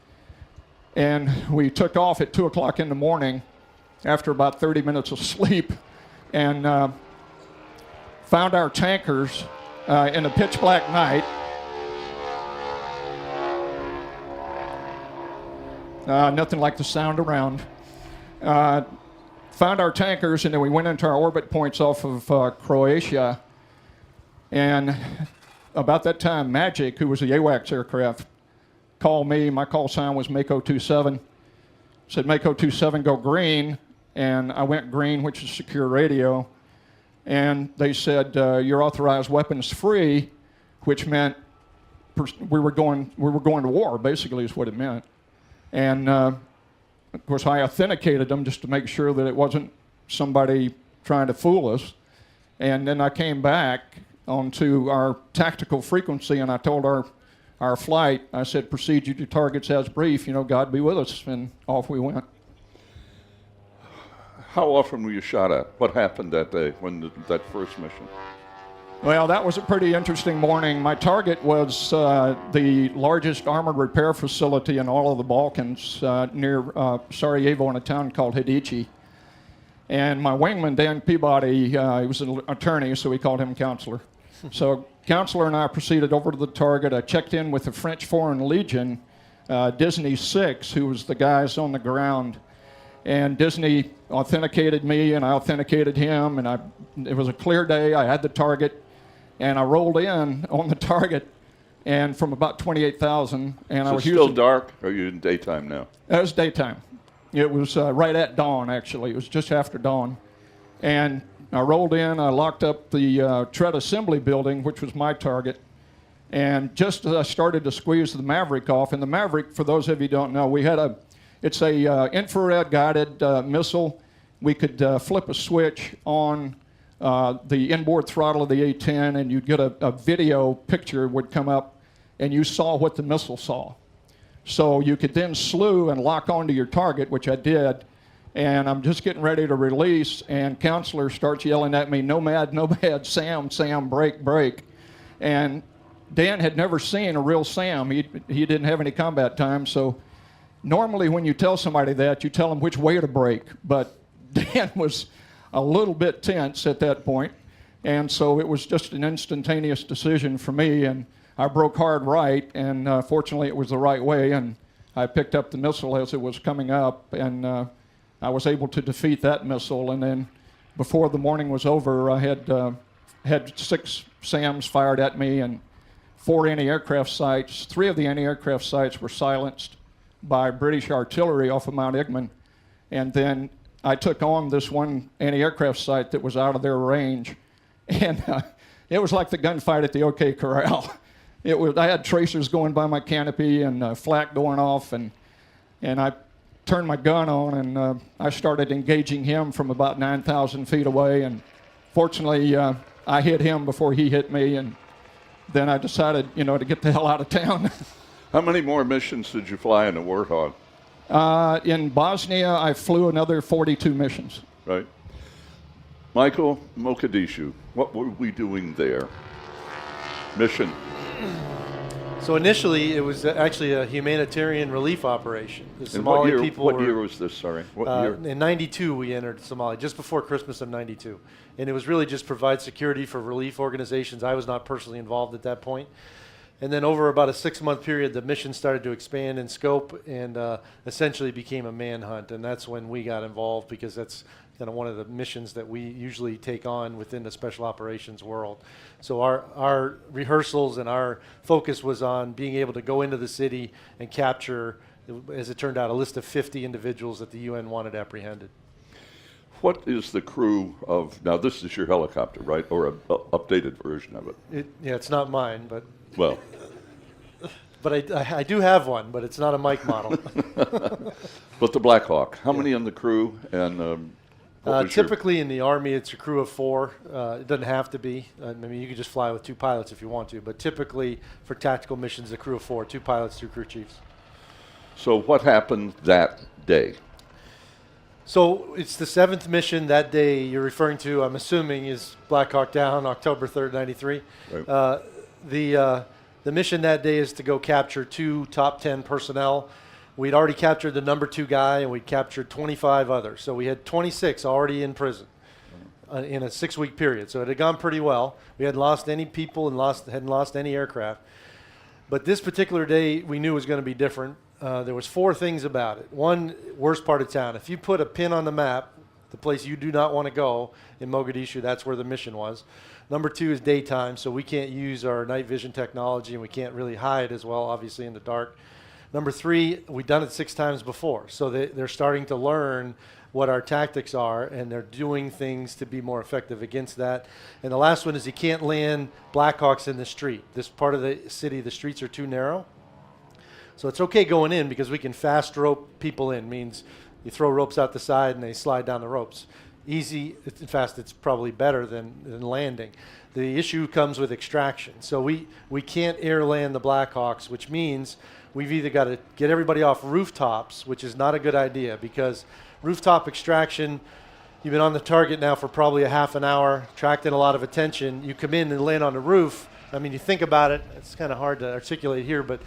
[SPEAKER 5] And we took off at 2 o'clock in the morning after about 30 minutes of sleep, and found our tankers in a pitch black night. Nothing like the sound around. Found our tankers, and then we went into our orbit points off of Croatia. And about that time, Magic, who was the AWACS aircraft, called me. My call sign was Mako 27. Said, Mako 27, go green. And I went green, which is secure radio. And they said, you're authorized weapons free, which meant we were going to war, basically, is what it meant. And of course, I authenticated them just to make sure that it wasn't somebody trying to fool us. And then I came back onto our tactical frequency, and I told our flight, I said, proceed you to targets as brief, God be with us, and off we went.
[SPEAKER 3] How often were you shot at? What happened that day when that first mission?
[SPEAKER 5] Well, that was a pretty interesting morning. My target was the largest armored repair facility in all of the Balkans near Sarajevo in a town called Hadici. And my wingman, Dan Peabody, he was an attorney, so we called him Counselor. So Counselor and I proceeded over to the target. I checked in with the French Foreign Legion, Disney 6, who was the guys on the ground. And Disney authenticated me, and I authenticated him, and it was a clear day. I had the target, and I rolled in on the target, and from about 28,000. And
[SPEAKER 3] so
[SPEAKER 5] I was
[SPEAKER 3] still dark, or are you in daytime now?
[SPEAKER 5] It was daytime. It was right at dawn, actually. It was just after dawn. And I rolled in, I locked up the tread assembly building, which was my target. And just as I started to squeeze the Maverick off, and the Maverick, for those of you who don't know, it's a infrared guided missile. We could flip a switch on the inboard throttle of the A-10, and you'd get a video picture would come up, and you saw what the missile saw. So you could then slew and lock onto your target, which I did, and I'm just getting ready to release, and Counselor starts yelling at me, no mad, Sam, break. And Dan had never seen a real Sam. He didn't have any combat time, so normally when you tell somebody that, you tell them which way to break, but Dan was a little bit tense at that point. And so it was just an instantaneous decision for me, and I broke hard right, and fortunately it was the right way, and I picked up the missile as it was coming up, and I was able to defeat that missile. And then before the morning was over, I had 6 SAMs fired at me and 4 anti-aircraft sites. 3 of the anti-aircraft sites were silenced by British artillery off of Mount Igman. And then I took on this one anti-aircraft site that was out of their range. And it was like the gunfight at the OK Corral. I had tracers going by my canopy and flak going off, and I turned my gun on, and I started engaging him from about 9,000 feet away. And fortunately, I hit him before he hit me, and then I decided, to get the hell out of town.
[SPEAKER 3] How many more missions did you fly in the Warthog?
[SPEAKER 5] In Bosnia, I flew another 42 missions.
[SPEAKER 3] Right. Michael, Mogadishu, what were we doing there? Mission.
[SPEAKER 6] So initially, it was actually a humanitarian relief operation. The Somali people
[SPEAKER 3] what year was this, sorry? What year?
[SPEAKER 6] In 92, we entered Somalia, just before Christmas of 92. And it was really just provide security for relief organizations. I was not personally involved at that point. And then over about a 6-month period, the mission started to expand in scope and essentially became a manhunt. And that's when we got involved, because that's kind of one of the missions that we usually take on within the special operations world. So our rehearsals and our focus was on being able to go into the city and capture, as it turned out, a list of 50 individuals that the UN wanted apprehended.
[SPEAKER 3] What is the crew of, now this is your helicopter, right? Or an updated version of it?
[SPEAKER 6] Yeah, it's not mine, but...
[SPEAKER 3] Well...
[SPEAKER 6] But I do have one, but it's not a Mike model.
[SPEAKER 3] But the Black Hawk, how many on the crew? And
[SPEAKER 6] typically in the Army, it's a crew of 4. It doesn't have to be. I mean, you could just fly with 2 pilots if you want to. But typically, for tactical missions, a crew of 4, 2 pilots, 2 crew chiefs.
[SPEAKER 3] So what happened that day?
[SPEAKER 6] So it's the 7th mission that day you're referring to, I'm assuming, is Black Hawk Down, October 3rd, 93. Right. The mission that day is to go capture 2 top 10 personnel. We'd already captured the number 2 guy, and we'd captured 25 others. So we had 26 already in prison in a 6-week period. So it had gone pretty well. We hadn't lost any people and hadn't lost any aircraft. But this particular day, we knew was going to be different. There was 4 things about it. One, worst part of town. If you put a pin on the map, the place you do not want to go in Mogadishu, that's where the mission was. Number 2 is daytime, so we can't use our night vision technology, and we can't really hide as well, obviously, in the dark. Number 3, we've done it 6 times before, so they're starting to learn what our tactics are, and they're doing things to be more effective against that. And the last one is you can't land Blackhawks in the street. This part of the city, the streets are too narrow. So it's okay going in because we can fast rope people in. Means you throw ropes out the side and they slide down the ropes. Easy, in fact, it's probably better than landing. The issue comes with extraction. So we can't air land the Blackhawks, which means we've either got to get everybody off rooftops, which is not a good idea because rooftop extraction, you've been on the target now for probably a half an hour, attracting a lot of attention. You come in and land on the roof. I mean, you think about it, it's kind of hard to articulate here, but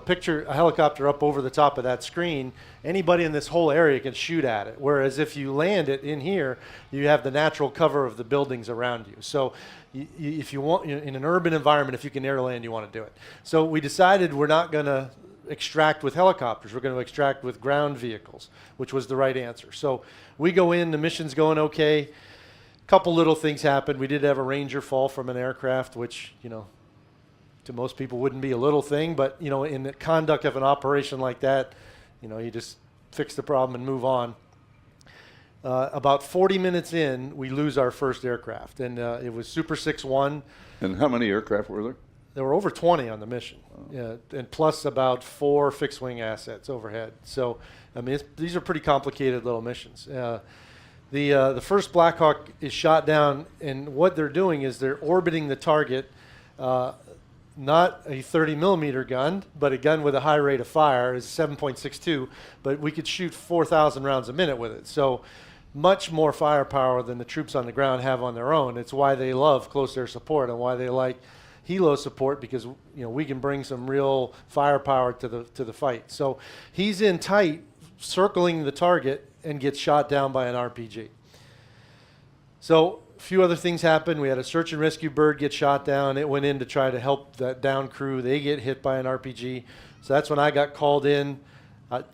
[SPEAKER 6] picture a helicopter up over the top of that screen. Anybody in this whole area can shoot at it, whereas if you land it in here, you have the natural cover of the buildings around you. So if you want, in an urban environment, if you can air land, you want to do it. So we decided we're not going to extract with helicopters. We're going to extract with ground vehicles, which was the right answer. So we go in, the mission's going okay. Couple little things happened. We did have a Ranger fall from an aircraft, which, to most people wouldn't be a little thing, but, in the conduct of an operation like that, you just fix the problem and move on. About 40 minutes in, we lose our first aircraft, and it was Super 6-1.
[SPEAKER 3] And how many aircraft were there?
[SPEAKER 6] There were over 20 on the mission, and plus about 4 fixed-wing assets overhead. So, I mean, these are pretty complicated little missions. The first Black Hawk is shot down, and what they're doing is they're orbiting the target, not a 30 millimeter gun, but a gun with a high rate of fire is 7.62, but we could shoot 4,000 rounds a minute with it. So much more firepower than the troops on the ground have on their own. It's why they love close air support and why they like helo support, because we can bring some real firepower to the fight. So he's in tight, circling the target, and gets shot down by an RPG. So few other things happened. We had a search and rescue bird get shot down. It went in to try to help that down crew. They get hit by an RPG. So that's when I got called in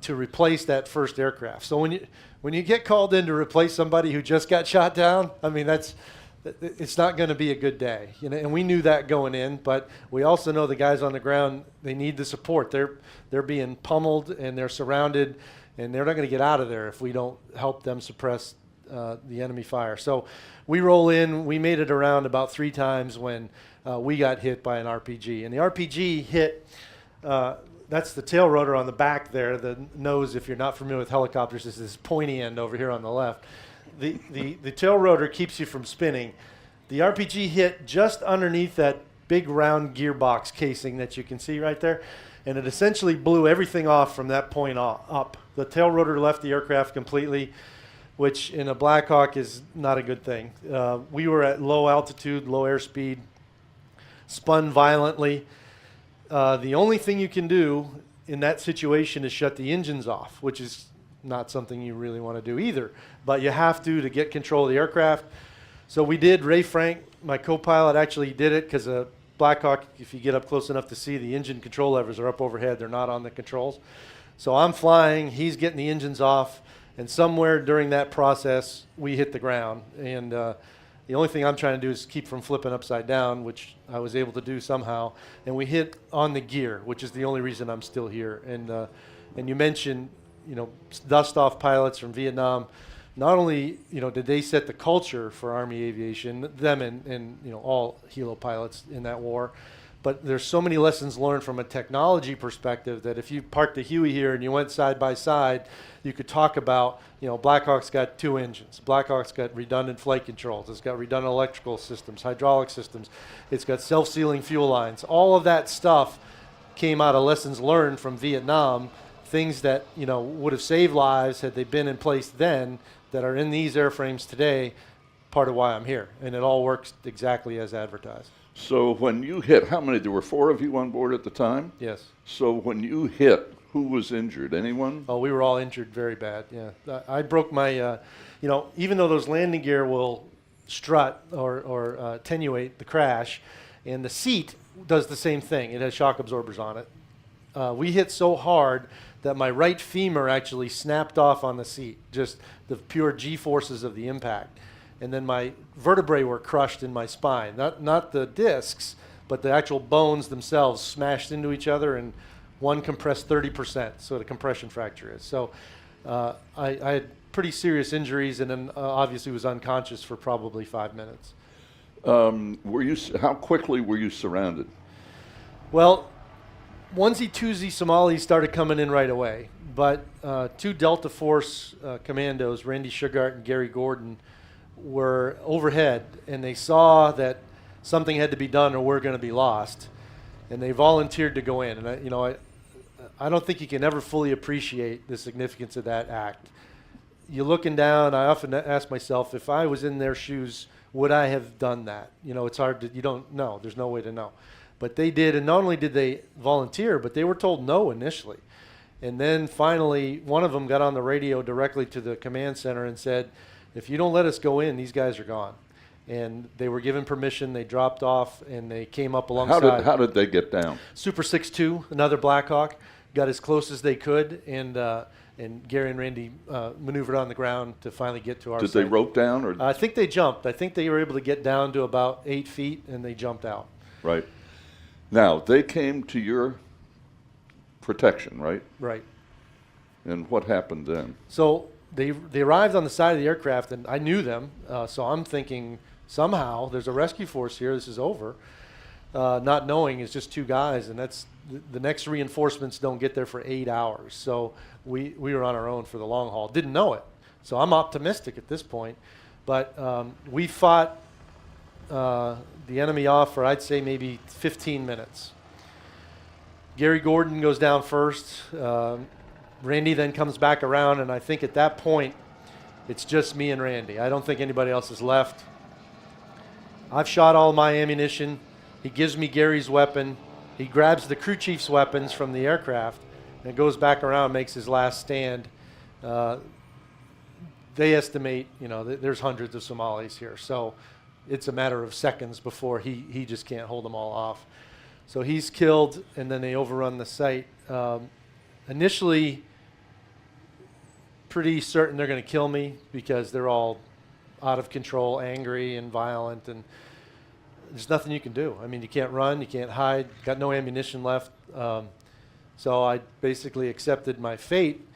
[SPEAKER 6] to replace that first aircraft. So when you get called in to replace somebody who just got shot down, I mean, it's not going to be a good day. You know, and we knew that going in, but we also know the guys on the ground, they need the support. They're being pummeled and they're surrounded, and they're not going to get out of there if we don't help them suppress the enemy fire. So we roll in. We made it around about 3 times when we got hit by an RPG. And the RPG hit, that's the tail rotor on the back there. The nose, if you're not familiar with helicopters, is this pointy end over here on the left. The tail rotor keeps you from spinning. The RPG hit just underneath that big round gearbox casing that you can see right there, and it essentially blew everything off from that point up. The tail rotor left the aircraft completely, which in a Black Hawk is not a good thing. We were at low altitude, low airspeed, spun violently. The only thing you can do in that situation is shut the engines off, which is not something you really want to do either. But you have to get control of the aircraft. So we did. Ray Frank, my co-pilot, actually did it because a Black Hawk, if you get up close enough to see, the engine control levers are up overhead. They're not on the controls. So I'm flying. He's getting the engines off. And somewhere during that process, we hit the ground. And the only thing I'm trying to do is keep from flipping upside down, which I was able to do somehow. And we hit on the gear, which is the only reason I'm still here. And you mentioned, dust-off pilots from Vietnam. Not only, did they set the culture for Army aviation, them and all helo pilots in that war, but there's so many lessons learned from a technology perspective that if you parked the Huey here and you went side by side, you could talk about, Black Hawk's got 2 engines. Black Hawk's got redundant flight controls. It's got redundant electrical systems, hydraulic systems. It's got self-sealing fuel lines. All of that stuff came out of lessons learned from Vietnam, things that, would have saved lives had they been in place then that are in these airframes today, part of why I'm here. And it all works exactly as advertised.
[SPEAKER 3] So when you hit, how many? There were 4 of you on board at the time?
[SPEAKER 6] Yes.
[SPEAKER 3] So when you hit, who was injured? Anyone?
[SPEAKER 6] Oh, we were all injured very bad, yeah. I broke my, even though those landing gear will strut or attenuate the crash, and the seat does the same thing. It has shock absorbers on it. We hit so hard that my right femur actually snapped off on the seat, just the pure G-forces of the impact. And then my vertebrae were crushed in my spine. Not the discs, but the actual bones themselves smashed into each other, and one compressed 30%, so the compression fracture is. So I had pretty serious injuries, and then obviously was unconscious for probably 5 minutes.
[SPEAKER 3] How quickly were you surrounded?
[SPEAKER 6] Well, onesie, twosie Somalis started coming in right away, but 2 Delta Force commandos, Randy Sugart and Gary Gordon, were overhead, and they saw that something had to be done or we're going to be lost, and they volunteered to go in. And I don't think you can ever fully appreciate the significance of that act. You're looking down. I often ask myself, if I was in their shoes, would I have done that? It's hard to, you don't know. There's no way to know. But they did, and not only did they volunteer, but they were told no initially. And then finally, one of them got on the radio directly to the command center and said, if you don't let us go in, these guys are gone. And they were given permission. They dropped off, and they came up alongside.
[SPEAKER 3] How did they get down?
[SPEAKER 6] Super 6-2, another Black Hawk, got as close as they could, and Gary and Randy maneuvered on the ground to finally get to our site.
[SPEAKER 3] Did they rope down? Or?
[SPEAKER 6] I think they jumped. I think they were able to get down to about 8 feet, and they jumped out.
[SPEAKER 3] Right. Now, they came to your protection, right?
[SPEAKER 6] Right.
[SPEAKER 3] And what happened then?
[SPEAKER 6] So they arrived on the side of the aircraft, and I knew them, so I'm thinking somehow there's a rescue force here. This is over. Not knowing it's just 2 guys, and that's the next reinforcements don't get there for 8 hours. So we were on our own for the long haul. Didn't know it, so I'm optimistic at this point. But we fought the enemy off for, I'd say, maybe 15 minutes. Gary Gordon goes down first. Randy then comes back around, and I think at that point, it's just me and Randy. I don't think anybody else is left. I've shot all my ammunition. He gives me Gary's weapon. He grabs the crew chief's weapons from the aircraft and goes back around, makes his last stand. They estimate, there's hundreds of Somalis here. So it's a matter of seconds before he just can't hold them all off. So he's killed, and then they overrun the site. Initially, pretty certain they're going to kill me because they're all out of control, angry and violent, and there's nothing you can do. I mean, you can't run, you can't hide, got no ammunition left. So I basically accepted my fate.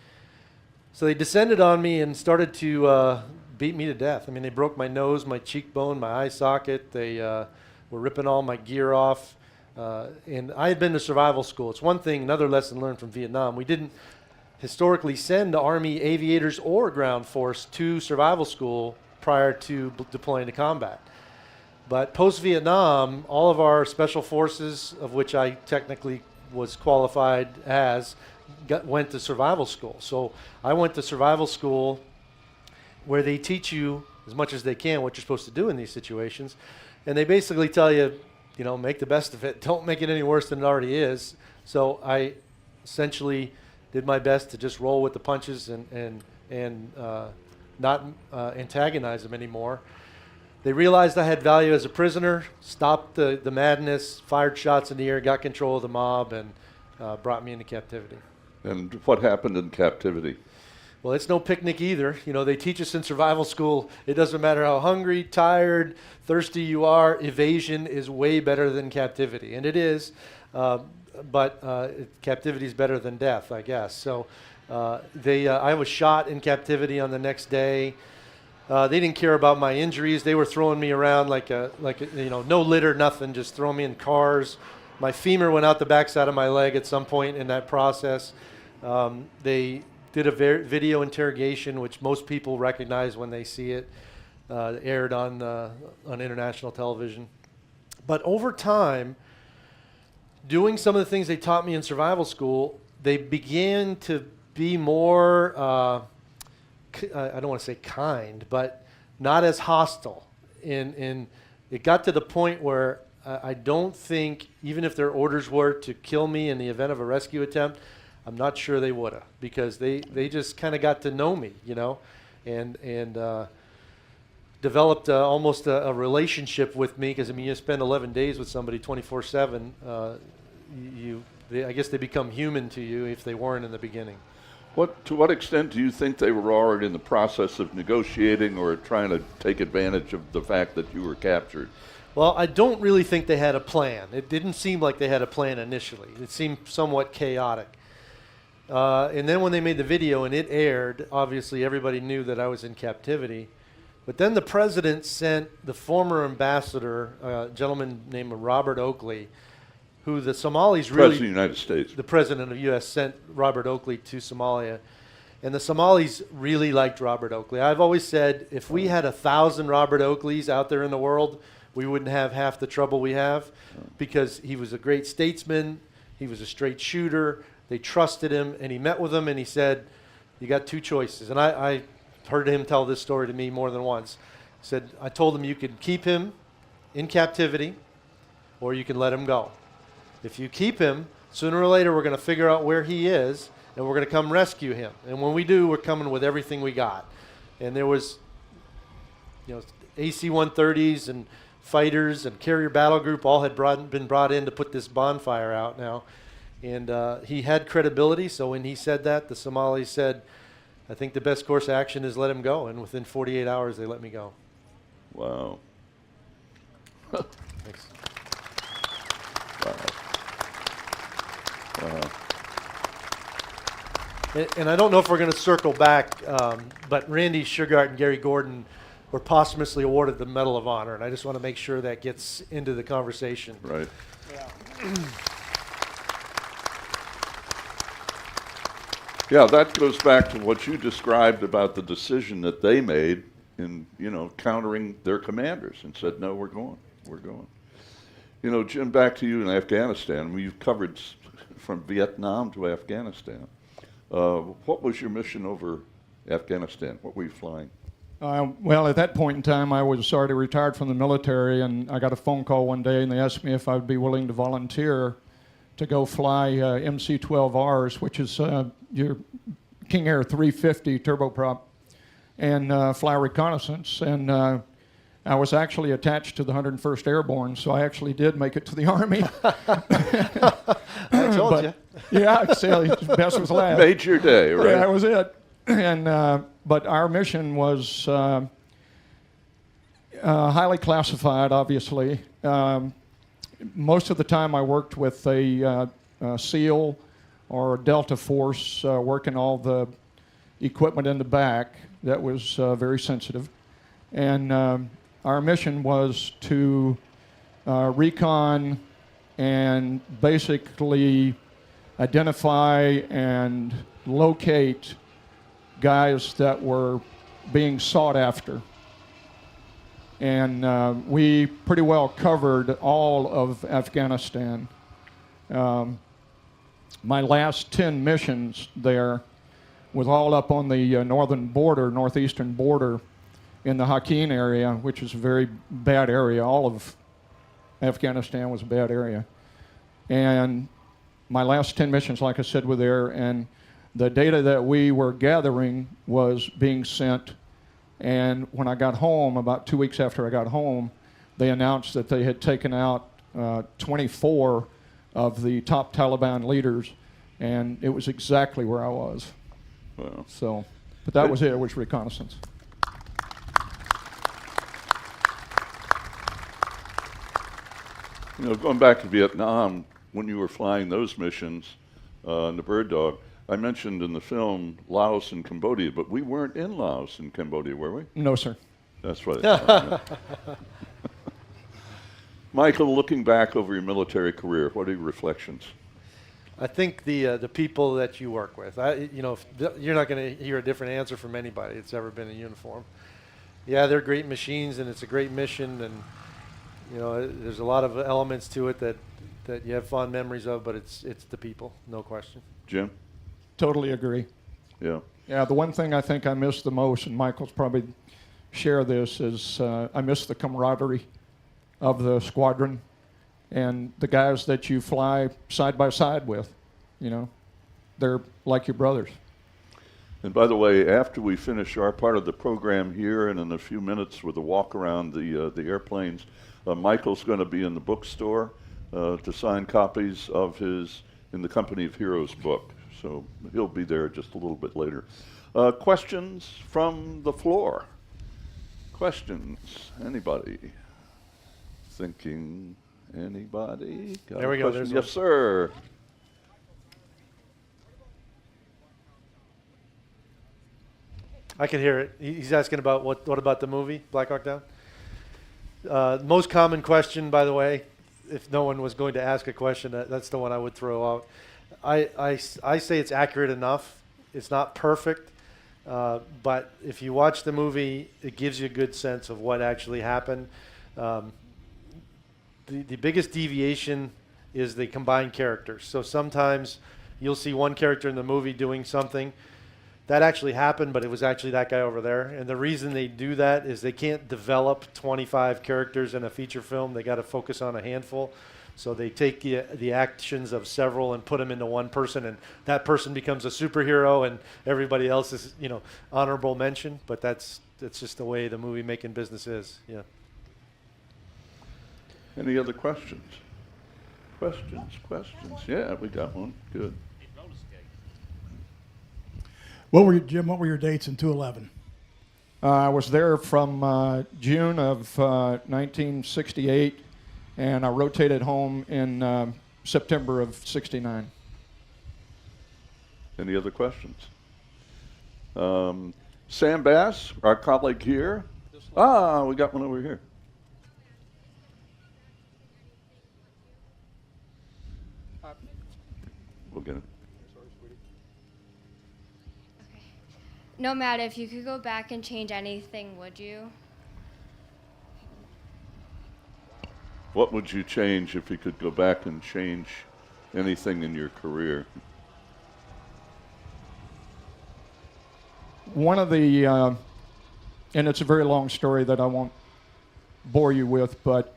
[SPEAKER 6] So they descended on me and started to beat me to death. I mean, they broke my nose, my cheekbone, my eye socket. They were ripping all my gear off. And I had been to survival school. It's one thing, another lesson learned from Vietnam. We didn't historically send Army aviators or ground force to survival school prior to deploying to combat. But post-Vietnam, all of our special forces, of which I technically was qualified as, went to survival school. So I went to survival school where they teach you as much as they can what you're supposed to do in these situations. And they basically tell you, you know, make the best of it. Don't make it any worse than it already is. So I essentially did my best to just roll with the punches and not antagonize them anymore. They realized I had value as a prisoner, stopped the madness, fired shots in the air, got control of the mob, and brought me into captivity.
[SPEAKER 3] And what happened in captivity?
[SPEAKER 6] Well, it's no picnic either. You know, they teach us in survival school, it doesn't matter how hungry, tired, thirsty you are, evasion is way better than captivity. And it is, but captivity is better than death, I guess. So I was shot in captivity on the next day. They didn't care about my injuries. They were throwing me around like no litter, nothing, just throwing me in cars. My femur went out the backside of my leg at some point in that process. They did a video interrogation, which most people recognize when they see it. Aired on international television. But over time, doing some of the things they taught me in survival school, they began to be more, I don't want to say kind, but not as hostile. And it got to the point where I don't think, even if their orders were to kill me in the event of a rescue attempt, I'm not sure they would have, because they just kind of got to know me, you know, and developed almost a relationship with me, because I mean, you spend 11 days with somebody 24/7. I guess they become human to you if they weren't in the beginning.
[SPEAKER 3] To what extent do you think they were already in the process of negotiating or trying to take advantage of the fact that you were captured?
[SPEAKER 6] Well, I don't really think they had a plan. It didn't seem like they had a plan initially. It seemed somewhat chaotic. And then when they made the video and it aired, obviously everybody knew that I was in captivity. But then the president sent the former ambassador, a gentleman named Robert Oakley, who the Somalis really...
[SPEAKER 3] President of the United States.
[SPEAKER 6] The president of the U.S. sent Robert Oakley to Somalia. And the Somalis really liked Robert Oakley. I've always said, if we had 1,000 Robert Oakleys out there in the world, we wouldn't have half the trouble we have, because he was a great statesman, he was a straight shooter, they trusted him, and he met with them and he said, you got two choices. And I heard him tell this story to me more than once. He said, I told him you could keep him in captivity or you can let him go. If you keep him, sooner or later we're going to figure out where he is and we're going to come rescue him. And when we do, we're coming with everything we got. And there was, you know, AC-130s and fighters and carrier battle group all had been brought in to put this bonfire out now. And he had credibility, so when he said that, the Somalis said, I think the best course of action is let him go. And within 48 hours, they let me go.
[SPEAKER 3] Wow.
[SPEAKER 6] Thanks.
[SPEAKER 3] Wow.
[SPEAKER 6] And I don't know if we're going to circle back, but Randy Sugart and Gary Gordon were posthumously awarded the Medal of Honor, and I just want to make sure that gets into the conversation.
[SPEAKER 3] Right.
[SPEAKER 2] Yeah.
[SPEAKER 3] Yeah, that goes back to what you described about the decision that they made in, you know, countering their commanders and said, no, we're going. You know, Jim, back to you in Afghanistan. I mean, you've covered from Vietnam to Afghanistan. What was your mission over Afghanistan? What were you flying?
[SPEAKER 5] Well, at that point in time, I was already retired from the military, and I got a phone call one day, and they asked me if I would be willing to volunteer to go fly MC-12Rs, which is your King Air 350 turboprop, and fly reconnaissance. And I was actually attached to the 101st Airborne, so I actually did make it to the Army.
[SPEAKER 6] I told you.
[SPEAKER 5] Yeah, so best was last.
[SPEAKER 3] Made your day, right?
[SPEAKER 5] Yeah, that was it. And but our mission was highly classified, obviously. Most of the time I worked with a SEAL or a Delta Force working all the equipment in the back. That was very sensitive. And our mission was to recon and basically identify and locate guys that were being sought after. And we pretty well covered all of Afghanistan. My last 10 missions there was all up on the northern border, northeastern border in the Hakeem area, which is a very bad area. All of Afghanistan was a bad area. And my last 10 missions, like I said, were there, and the data that we were gathering was being sent. And when I got home, about 2 weeks after I got home, they announced that they had taken out 24 of the top Taliban leaders, and it was exactly where I was.
[SPEAKER 3] Wow.
[SPEAKER 5] So, but that was it. It was reconnaissance.
[SPEAKER 3] You know, going back to Vietnam, when you were flying those missions in the Bird Dog, I mentioned in the film Laos and Cambodia, but we weren't in Laos and Cambodia, were we?
[SPEAKER 5] No, sir.
[SPEAKER 3] That's what I thought. Michael, looking back over your military career, what are your reflections?
[SPEAKER 6] I think the people that you work with, you're not going to hear a different answer from anybody that's ever been in uniform. Yeah, they're great machines, and it's a great mission, and there's a lot of elements to it that you have fond memories of, but it's the people, no question.
[SPEAKER 3] Jim?
[SPEAKER 5] Totally agree.
[SPEAKER 3] Yeah.
[SPEAKER 5] Yeah, the one thing I think I miss the most, and Michael's probably share this, is I miss the camaraderie of the squadron and the guys that you fly side by side with. They're like your brothers.
[SPEAKER 3] And by the way, after we finish our part of the program here, and in a few minutes with a walk around the airplanes, Michael's going to be in the bookstore to sign copies of his In the Company of Heroes book. So he'll be there just a little bit later. Questions from the floor? Questions? Anybody? Thinking? Anybody? Got
[SPEAKER 6] there we go. There's
[SPEAKER 3] yes, sir.
[SPEAKER 6] I can hear it. He's asking about what about the movie, Black Hawk Down? Most common question, by the way, if no one was going to ask a question, that's the one I would throw out. I say it's accurate enough. It's not perfect, but if you watch the movie, it gives you a good sense of what actually happened. The biggest deviation is the combined characters. So sometimes you'll see one character in the movie doing something that actually happened, but it was actually that guy over there. And the reason they do that is they can't develop 25 characters in a feature film. They got to focus on a handful. So they take the actions of several and put them into one person, and that person becomes a superhero, and everybody else is, honorable mention. But that's just the way the movie making business is. Yeah.
[SPEAKER 3] Any other questions? Questions? Yeah, we got one. Good.
[SPEAKER 7] Jim, what were your dates in 211?
[SPEAKER 5] I was there from June of 1968, and I rotated home in September of '69.
[SPEAKER 3] Any other questions? Sam Bass, our colleague here. We got one over here. We'll get it.
[SPEAKER 8] No matter if you could go back and change anything, would you?
[SPEAKER 3] What would you change if you could go back and change anything in your career?
[SPEAKER 5] One of the, and it's a very long story that I won't bore you with, but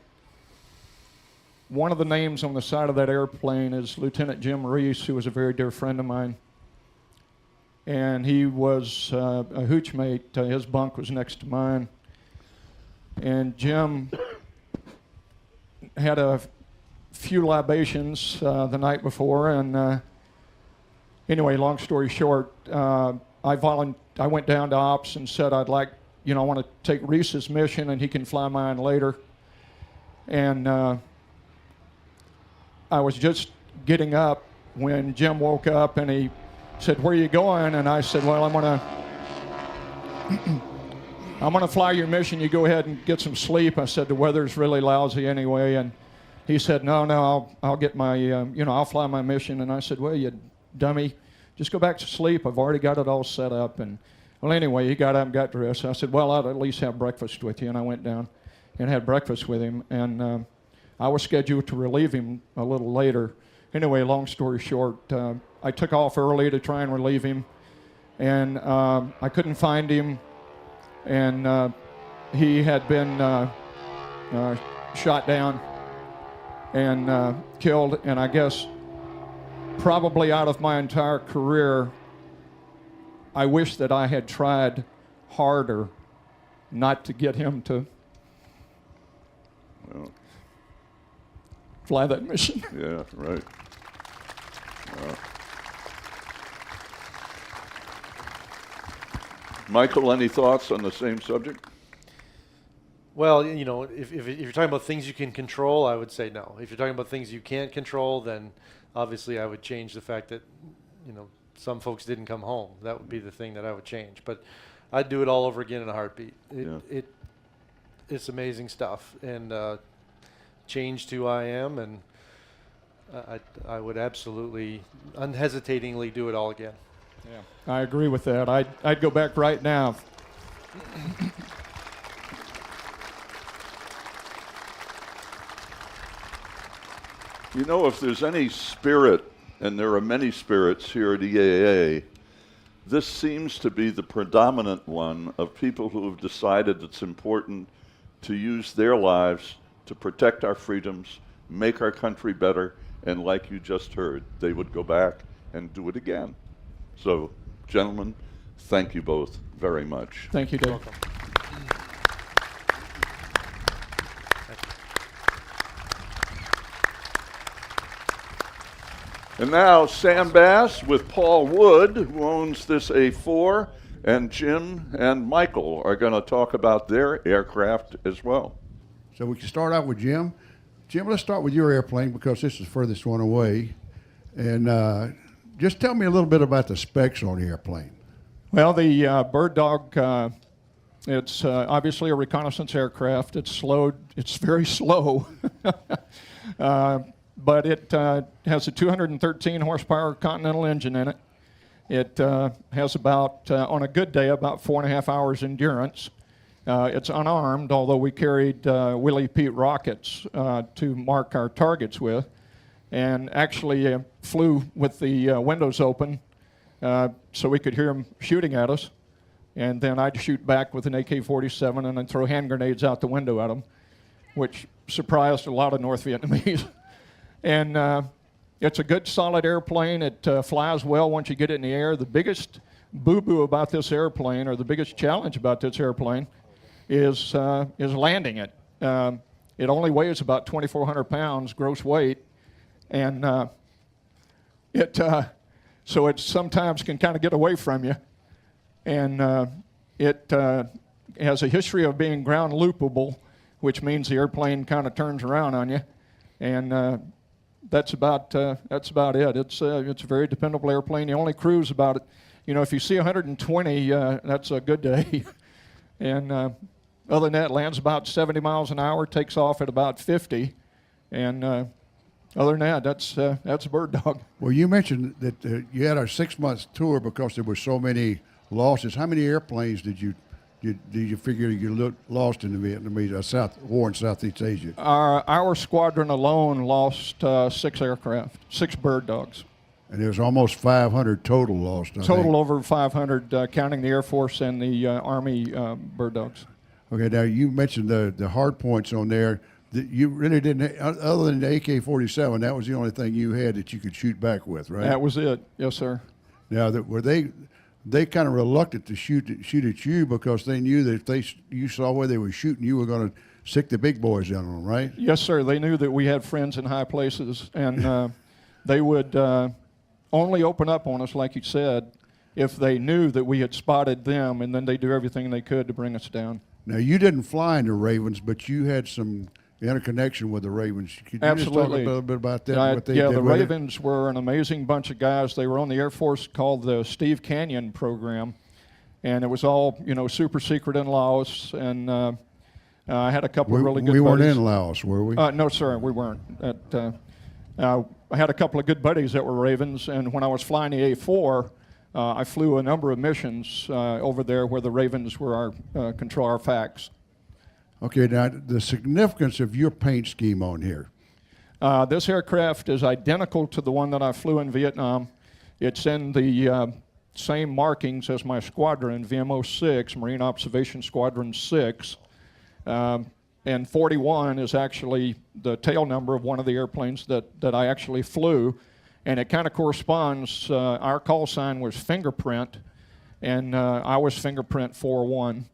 [SPEAKER 5] one of the names on the side of that airplane is Lieutenant Jim Reese, who was a very dear friend of mine. And he was a hooch mate. His bunk was next to mine. and Jim had a few libations the night before, and anyway, long story short, I went down to ops and said I'd like, I want to take Reese's mission and he can fly mine later. And I was just getting up when Jim woke up and he said, "Where are you going?" And I said, "Well, I'm gonna fly your mission. You go ahead and get some sleep." I said, "The weather's really lousy anyway." And he said, No, I'll get my, I'll fly my mission." And I said, "Well, you dummy, just go back to sleep. I've already got it all set up." And well, anyway, he got up and got dressed. I said, "Well, I'll at least have breakfast with you." And I went down and had breakfast with him. And I was scheduled to relieve him a little later. Anyway, long story short, I took off early to try and relieve him. And I couldn't find him. And he had been shot down and killed. And I guess probably out of my entire career, I wish that I had tried harder not to get him to fly that mission.
[SPEAKER 3] Yeah, right. Michael, any thoughts on the same subject?
[SPEAKER 6] Well, if you're talking about things you can control, I would say no. If you're talking about things you can't control, then obviously I would change the fact that, some folks didn't come home. That would be the thing that I would change. But I'd do it all over again in a heartbeat. It's amazing stuff, and changed who I am, and I would absolutely, unhesitatingly do it all again.
[SPEAKER 5] Yeah, I agree with that. I'd go back right now.
[SPEAKER 3] If there's any spirit, and there are many spirits here at EAA, this seems to be the predominant one of people who have decided it's important to use their lives to protect our freedoms, make our country better, and like you just heard, they would go back and do it again. So, gentlemen, thank you both very much.
[SPEAKER 5] Thank you, Dave.
[SPEAKER 6] Welcome.
[SPEAKER 3] And now Sam Bass with Paul Wood, who owns this A4, and Jim and Michael are going to talk about their aircraft as well.
[SPEAKER 9] So we can start out with Jim. Jim, let's start with your airplane because this is the furthest one away. And just tell me a little bit about the specs on the airplane.
[SPEAKER 5] Well, the Bird Dog, it's obviously a reconnaissance aircraft. It's very slow. But it has a 213 horsepower Continental engine in it. It has about, on a good day, about 4.5 hours endurance. It's unarmed, although we carried Willie Pete rockets to mark our targets with, and actually flew with the windows open so we could hear them shooting at us. And then I'd shoot back with an AK-47 and then throw hand grenades out the window at them, which surprised a lot of North Vietnamese. And it's a good, solid airplane. It flies well once you get it in the air. The biggest boo-boo about this airplane, or the biggest challenge about this airplane, is landing it. It only weighs about 2,400 pounds gross weight, and so it sometimes can kind of get away from you. And it has a history of being ground loopable, which means the airplane kind of turns around on you, and that's about it. It's a very dependable airplane. You only cruise about, if you see 120, that's a good day. And other than that, lands about 70 miles an hour, takes off at about 50, and other than that, that's Bird Dog.
[SPEAKER 9] Well, you mentioned that you had a 6-month tour because there were so many losses. How many airplanes did you figure you lost in the Vietnamese war in Southeast Asia?
[SPEAKER 5] Our squadron alone lost 6 aircraft, 6 Bird Dogs.
[SPEAKER 9] And there was almost 500 total lost. I think.
[SPEAKER 5] Over 500, counting the Air Force and the Army Bird Dogs.
[SPEAKER 9] Okay, now you mentioned the hard points on there. You really didn't, other than the AK-47, that was the only thing you had that you could shoot back with, right?
[SPEAKER 5] That was it, yes, sir.
[SPEAKER 9] Now, were they they kind of reluctant to shoot at you because they knew that if you saw where they were shooting, you were going to sick the big boys down on them, right?
[SPEAKER 5] Yes, sir. They knew that we had friends in high places, and they would only open up on us, like you said, if they knew that we had spotted them, and then they'd do everything they could to bring us down.
[SPEAKER 9] Now, you didn't fly into Ravens, but you had some interconnection with the Ravens. Could you
[SPEAKER 5] Absolutely.
[SPEAKER 9] just talk a little bit about that? What they
[SPEAKER 5] yeah,
[SPEAKER 9] did
[SPEAKER 5] the
[SPEAKER 9] with it?
[SPEAKER 5] Ravens were an amazing bunch of guys. They were on the Air Force called the Steve Canyon program, and it was all, super secret in Laos, and I had a couple of really good buddies.
[SPEAKER 9] We weren't in Laos, were we?
[SPEAKER 5] No, sir, we weren't. I had a couple of good buddies that were Ravens, and when I was flying the A4, I flew a number of missions over there where the Ravens were control our facts.
[SPEAKER 9] Okay, now the significance of your paint scheme on here.
[SPEAKER 5] This aircraft is identical to the one that I flew in Vietnam. It's in the same markings as my squadron, VMO 6, Marine Observation Squadron 6. And 41 is actually the tail number of one of the airplanes that I actually flew. And it kind of corresponds, our call sign was Fingerprint, and I was Fingerprint 41.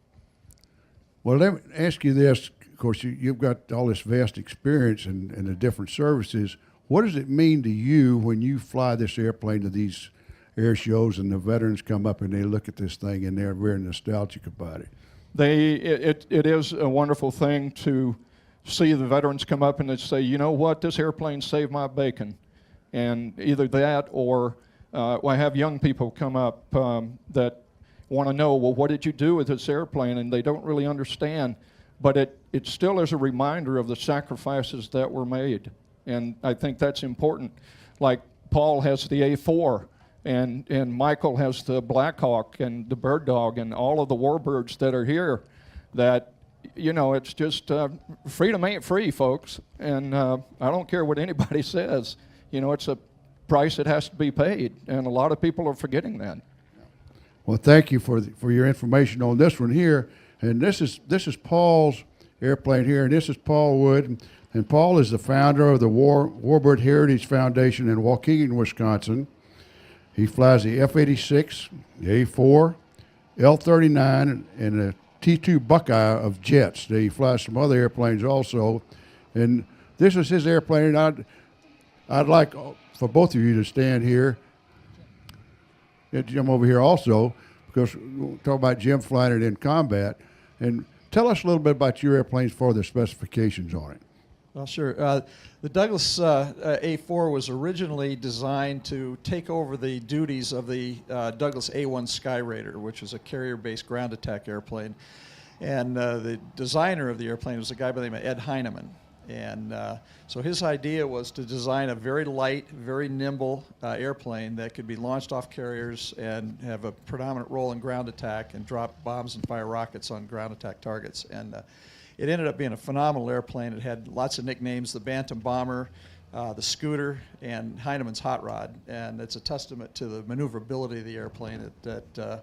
[SPEAKER 9] Well, let me ask you this. Of course, you've got all this vast experience in the different services. What does it mean to you when you fly this airplane to these air shows and the veterans come up and they look at this thing and they're very nostalgic about it?
[SPEAKER 5] It is a wonderful thing to see the veterans come up and they say, you know what, this airplane saved my bacon. And either that or I have young people come up that want to know, well, what did you do with this airplane? And they don't really understand. But it still is a reminder of the sacrifices that were made. And I think that's important. Like Paul has the A4, and Michael has the Black Hawk and the Bird Dog and all of the warbirds that are here, that, it's just freedom ain't free, folks. And I don't care what anybody says. It's a price that has to be paid, and a lot of people are forgetting that.
[SPEAKER 9] Well, thank you for your information on this one here. And this is Paul's airplane here, and this is Paul Wood. And Paul is the founder of the Warbird Heritage Foundation in Waukegan, Wisconsin. He flies the F-86, the A-4, L-39, and the T-2 Buckeye of jets. He flies some other airplanes also. And this is his airplane. I'd like for both of you to stand here. Get Jim over here also, because we'll talk about Jim flying it in combat. And tell us a little bit about your airplanes for the specifications on it.
[SPEAKER 10] Well, sure. The Douglas A4 was originally designed to take over the duties of the Douglas A1 Sky Raider, which was a carrier-based ground attack airplane. And the designer of the airplane was a guy by the name of Ed Heinemann. And so his idea was to design a very light, very nimble airplane that could be launched off carriers and have a predominant role in ground attack and drop bombs and fire rockets on ground attack targets. And it ended up being a phenomenal airplane. It had lots of nicknames: the Bantam Bomber, the Scooter, and Heinemann's Hot Rod. And it's a testament to the maneuverability of the airplane that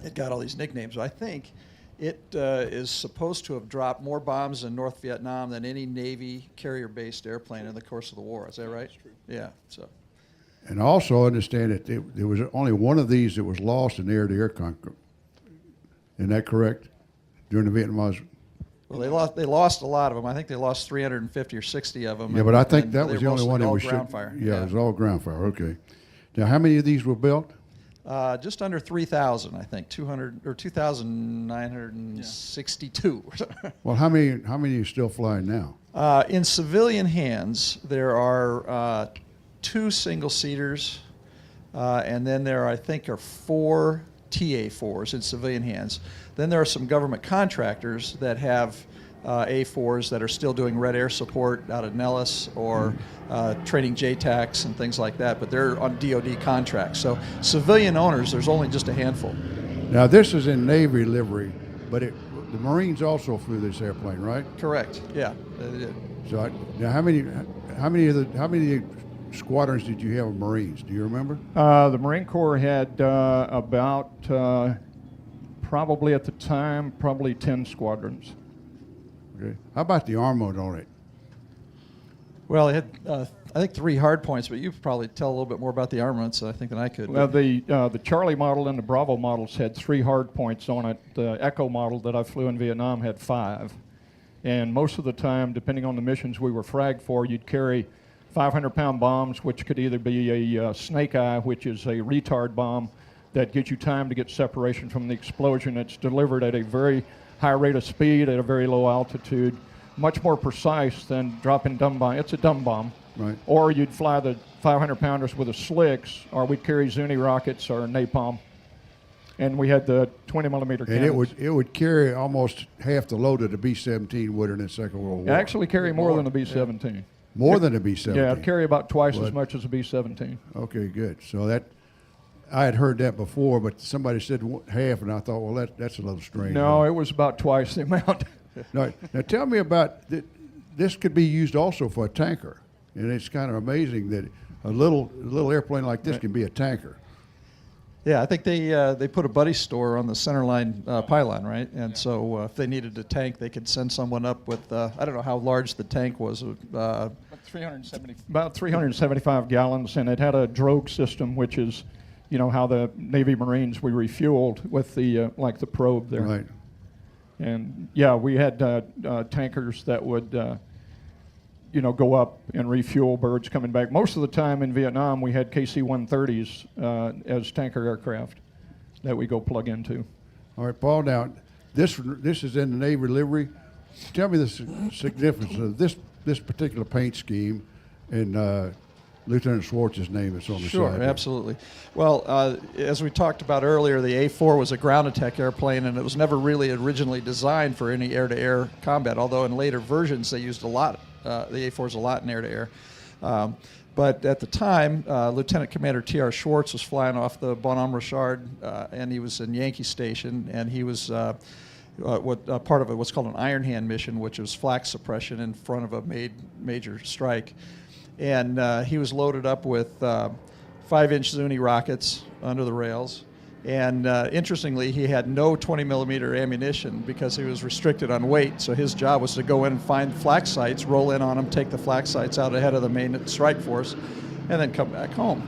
[SPEAKER 10] it got all these nicknames. But I think it is supposed to have dropped more bombs in North Vietnam than any Navy carrier-based airplane in the course of the war. Is that right? That's true. Yeah. So.
[SPEAKER 9] And also understand that there was only one of these that was lost in air-to-air conflict. Isn't that correct? During the Vietnam.
[SPEAKER 10] Well, they lost a lot of them. I think they lost 350 or 60 of them.
[SPEAKER 9] Yeah, but I think that was the only one that was
[SPEAKER 10] ground fire.
[SPEAKER 9] Yeah, it was all ground fire. Okay. Now, how many of these were built?
[SPEAKER 10] Just under 3,000, I think, 2,962.
[SPEAKER 9] Well, how many are you still flying now?
[SPEAKER 10] In civilian hands, there are 2 single-seaters, and then there, I think, are 4 TA-4s in civilian hands. Then there are some government contractors that have A4s that are still doing red air support out at Nellis or training JTACs and things like that, but they're on DoD contracts. So civilian owners, there's only just a handful.
[SPEAKER 9] Now this is in Navy livery, but the Marines also flew this airplane, right?
[SPEAKER 10] Correct. Yeah. They did.
[SPEAKER 9] So now how many squadrons did you have of Marines? Do you remember?
[SPEAKER 5] The Marine Corps had about probably at the time 10 squadrons.
[SPEAKER 9] Okay. How about the armament on it?
[SPEAKER 10] Well, it had I think 3 hard points, but you probably tell a little bit more about the armaments, I think, than I could.
[SPEAKER 5] Well, the Charlie model and the Bravo models had 3 hard points on it. The Echo model that I flew in Vietnam had 5. And most of the time, depending on the missions we were fragged for, you'd carry 500-pound bombs, which could either be a snake eye, which is a retard bomb that gives you time to get separation from the explosion. It's delivered at a very high rate of speed at a very low altitude, much more precise than dropping dumb bomb. It's a dumb bomb.
[SPEAKER 9] Right.
[SPEAKER 5] Or you'd fly the 500-pounders with the slicks, or we'd carry Zuni rockets or napalm. And we had the 20-millimeter cannons.
[SPEAKER 9] And it would carry almost half the load of the B-17 would in the Second World War.
[SPEAKER 5] Actually carry more than the B-17.
[SPEAKER 9] Yeah. More than the B-17?
[SPEAKER 5] Yeah, it'd carry about twice as much as the B-17.
[SPEAKER 9] Okay, good. So that, I had heard that before, but somebody said half, and I thought, well, that's a little strange.
[SPEAKER 5] No, it was about twice the amount.
[SPEAKER 9] now tell me about, this could be used also for a tanker. And it's kind of amazing that a little airplane like this can be a tanker.
[SPEAKER 10] Yeah, I think they put a buddy store on the centerline pylon, right? And so if they needed a tank, they could send someone up with, I don't know how large the tank was.
[SPEAKER 5] About 375 gallons, and it had a drogue system, which is, how the Navy Marines, we refueled with the, like the probe there.
[SPEAKER 9] Right.
[SPEAKER 5] And yeah, we had tankers that would, go up and refuel birds coming back. Most of the time in Vietnam, we had KC-130s as tanker aircraft that we go plug into.
[SPEAKER 9] All right, Paul, now, this is in the Navy livery. Tell me the significance of this particular paint scheme and Lieutenant Schwartz's name is on the side.
[SPEAKER 10] Sure, absolutely. Well, as we talked about earlier, the A-4 was a ground attack airplane, and it was never really originally designed for any air-to-air combat, although in later versions they used a lot. The A-4s a lot in air-to-air. But at the time, Lieutenant Commander T.R. Schwartz was flying off the Bonhomme Richard, and he was in Yankee Station, and he was part of what's called an Iron Hand mission, which was flak suppression in front of a major strike. And he was loaded up with 5-inch Zuni rockets under the rails. And interestingly, he had no 20-millimeter ammunition because he was restricted on weight. So his job was to go in and find flak sites, roll in on them, take the flak sites out ahead of the main strike force, and then come back home.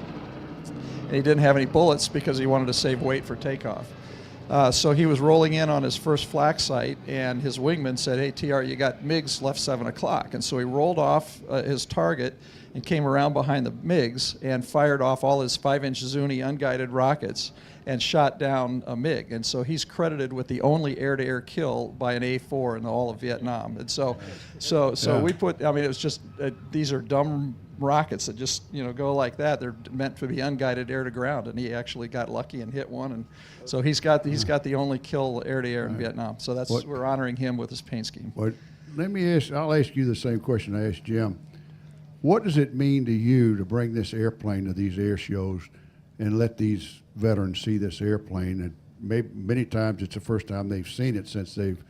[SPEAKER 10] And he didn't have any bullets because he wanted to save weight for takeoff. So he was rolling in on his first flak site, and his wingman said, "Hey, TR, you got MiGs left 7 o'clock." And so he rolled off his target and came around behind the MiGs and fired off all his 5-inch Zuni unguided rockets and shot down a MiG. And so he's credited with the only air-to-air kill by an A-4 in all of Vietnam. And so we put, it was just, these are dumb rockets that just, go like that. They're meant to be unguided air-to-ground, and he actually got lucky and hit one. And so he's got the only kill air-to-air in Vietnam. So we're honoring him with his paint scheme.
[SPEAKER 9] Well, I'll ask you the same question I asked Jim. What does it mean to you to bring this airplane to these air shows and let these veterans see this airplane? And many times it's the first time they've seen it since they've,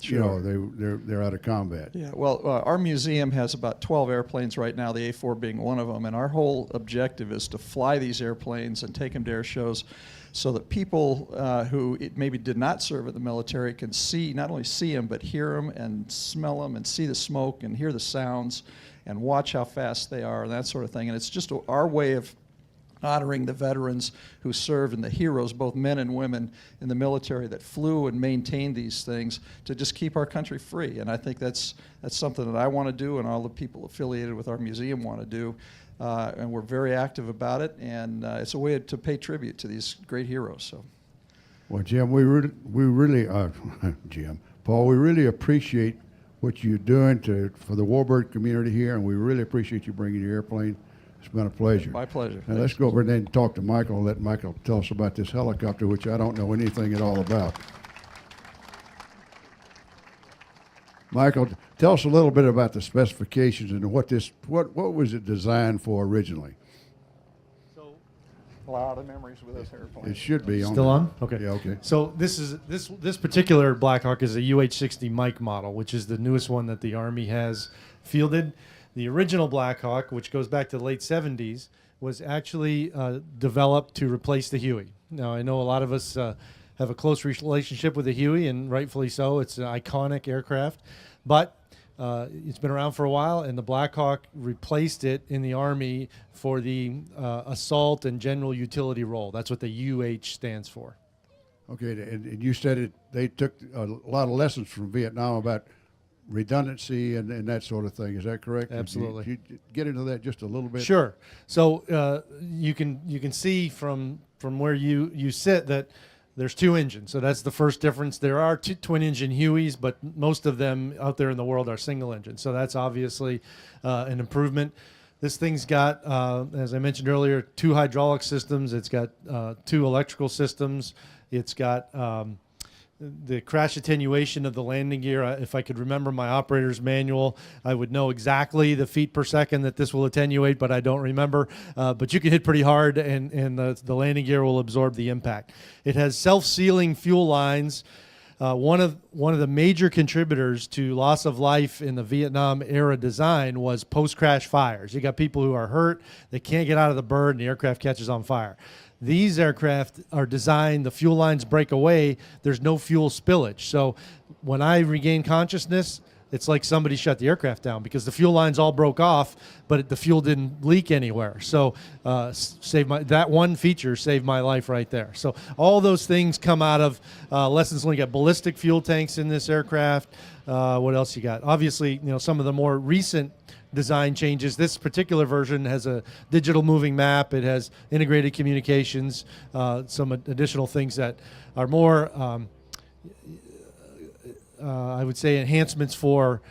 [SPEAKER 9] they're out of combat.
[SPEAKER 10] Yeah, well, our museum has about 12 airplanes right now, the A-4 being one of them, and our whole objective is to fly these airplanes and take them to air shows so that people who maybe did not serve in the military can not only see them, but hear them and smell them and see the smoke and hear the sounds and watch how fast they are and that sort of thing. And it's just our way of honoring the veterans who served and the heroes, both men and women in the military that flew and maintained these things to just keep our country free. And I think that's something that I want to do and all the people affiliated with our museum want to do. And we're very active about it, and it's a way to pay tribute to these great heroes. So,
[SPEAKER 9] well, Jim, Paul, we really appreciate what you're doing for the warbird community here, and we really appreciate you bringing your airplane. It's been a pleasure.
[SPEAKER 10] My pleasure.
[SPEAKER 9] Now let's go over there and talk to Michael and let Michael tell us about this helicopter, which I don't know anything at all about. Michael, tell us a little bit about the specifications and what was it designed for originally?
[SPEAKER 5] A lot of memories with this airplane.
[SPEAKER 9] It should be on.
[SPEAKER 2] Still on? Okay.
[SPEAKER 9] Yeah, okay.
[SPEAKER 2] So this particular Black Hawk is a UH-60 Mike model, which is the newest one that the Army has fielded. The original Black Hawk, which goes back to the late 70s, was actually developed to replace the Huey. Now, I know a lot of us have a close relationship with the Huey, and rightfully so. It's an iconic aircraft. But It's been around for a while, and the Black Hawk replaced it in the Army for the assault and general utility role. That's what the UH stands for.
[SPEAKER 9] Okay, and you said they took a lot of lessons from Vietnam about redundancy and that sort of thing. Is that correct?
[SPEAKER 2] Absolutely.
[SPEAKER 9] Could you get into that just a little bit?
[SPEAKER 2] Sure. So you can see from where you sit that there's two engines. So that's the first difference. There are two twin engine Hueys, but most of them out there in the world are single engine. So that's obviously an improvement. This thing's got, as I mentioned earlier, 2 hydraulic systems. It's got 2 electrical systems. It's got the crash attenuation of the landing gear. If I could remember my operator's manual, I would know exactly the feet per second that this will attenuate, but I don't remember. But you can hit pretty hard, and the landing gear will absorb the impact. It has self-sealing fuel lines. One of the major contributors to loss of life in the Vietnam era design was post-crash fires. You got people who are hurt, they can't get out of the bird, and the aircraft catches on fire. These aircraft are designed, the fuel lines break away, there's no fuel spillage. So when I regain consciousness, it's like somebody shut the aircraft down because the fuel lines all broke off, but the fuel didn't leak anywhere. So that one feature saved my life right there. So all those things come out of lessons learned. You got ballistic fuel tanks in this aircraft. What else you got? Obviously, some of the more recent design changes. This particular version has a digital moving map. It has integrated communications, some additional things that are more, I would say, enhancements for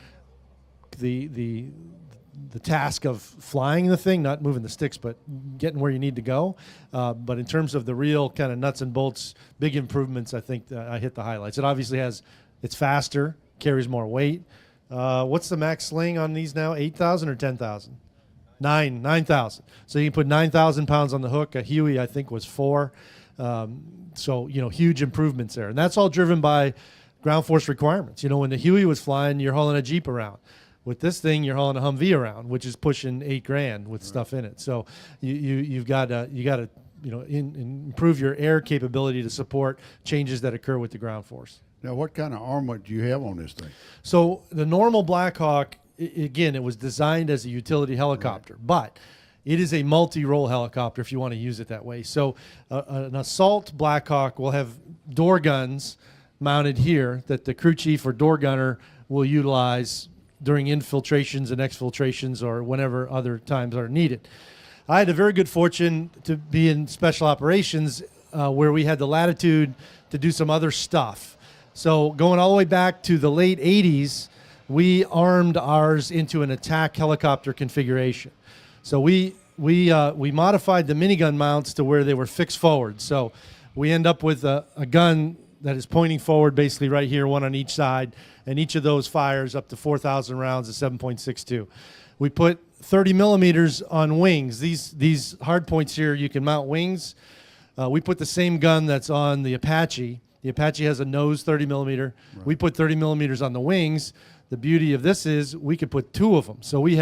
[SPEAKER 2] the task of flying the thing, not moving the sticks, but getting where you need to go. But in terms of the real kind of nuts and bolts, big improvements, I think I hit the highlights. It obviously it's faster, carries more weight. What's the max sling on these now? 8,000 or 10,000? 9,000. So you can put 9,000 pounds on the hook. A Huey, I think, was 4. So, huge improvements there. And that's all driven by ground force requirements. When the Huey was flying, you're hauling a Jeep around. With this thing, you're hauling a Humvee around, which is pushing $8,000 with stuff in it. So you've got to improve your air capability to support changes that occur with the ground force.
[SPEAKER 9] Now, what kind of armament do you have on this thing?
[SPEAKER 2] So the normal Black Hawk, again, it was designed as a utility helicopter, right, but it is a multi-role helicopter if you want to use it that way. So an assault Black Hawk will have door guns mounted here that the crew chief or door gunner will utilize during infiltrations and exfiltrations or whenever other times are needed. I had a very good fortune to be in special operations where we had the latitude to do some other stuff. So going all the way back to the late 80s, we armed ours into an attack helicopter configuration. So we modified the minigun mounts to where they were fixed forward. So we end up with a gun that is pointing forward, basically right here, one on each side, and each of those fires up to 4,000 rounds at 7.62. We put 30 millimeters on wings. These hard points here, you can mount wings. We put the same gun that's on the Apache. The Apache has a nose 30 millimeter. Right. We put 30 millimeters on the wings. The beauty of this is we could put 2 of them. So we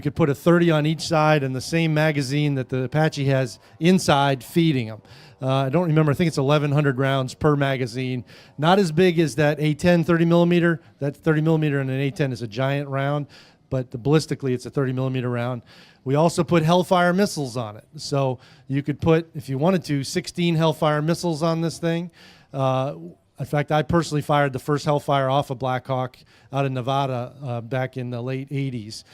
[SPEAKER 2] could put a 30 on each side and the same magazine that the Apache has inside feeding them. I don't remember. I think it's 1,100 rounds per magazine. Not as big as that A10 30 millimeter. That 30 millimeter in an A10 is a giant round, but ballistically it's a 30 millimeter round. We also put Hellfire missiles on it. So you could put, if you wanted to, 16 Hellfire missiles on this thing. In fact, I personally fired the first Hellfire off a Black Hawk out in Nevada back in the late 80s.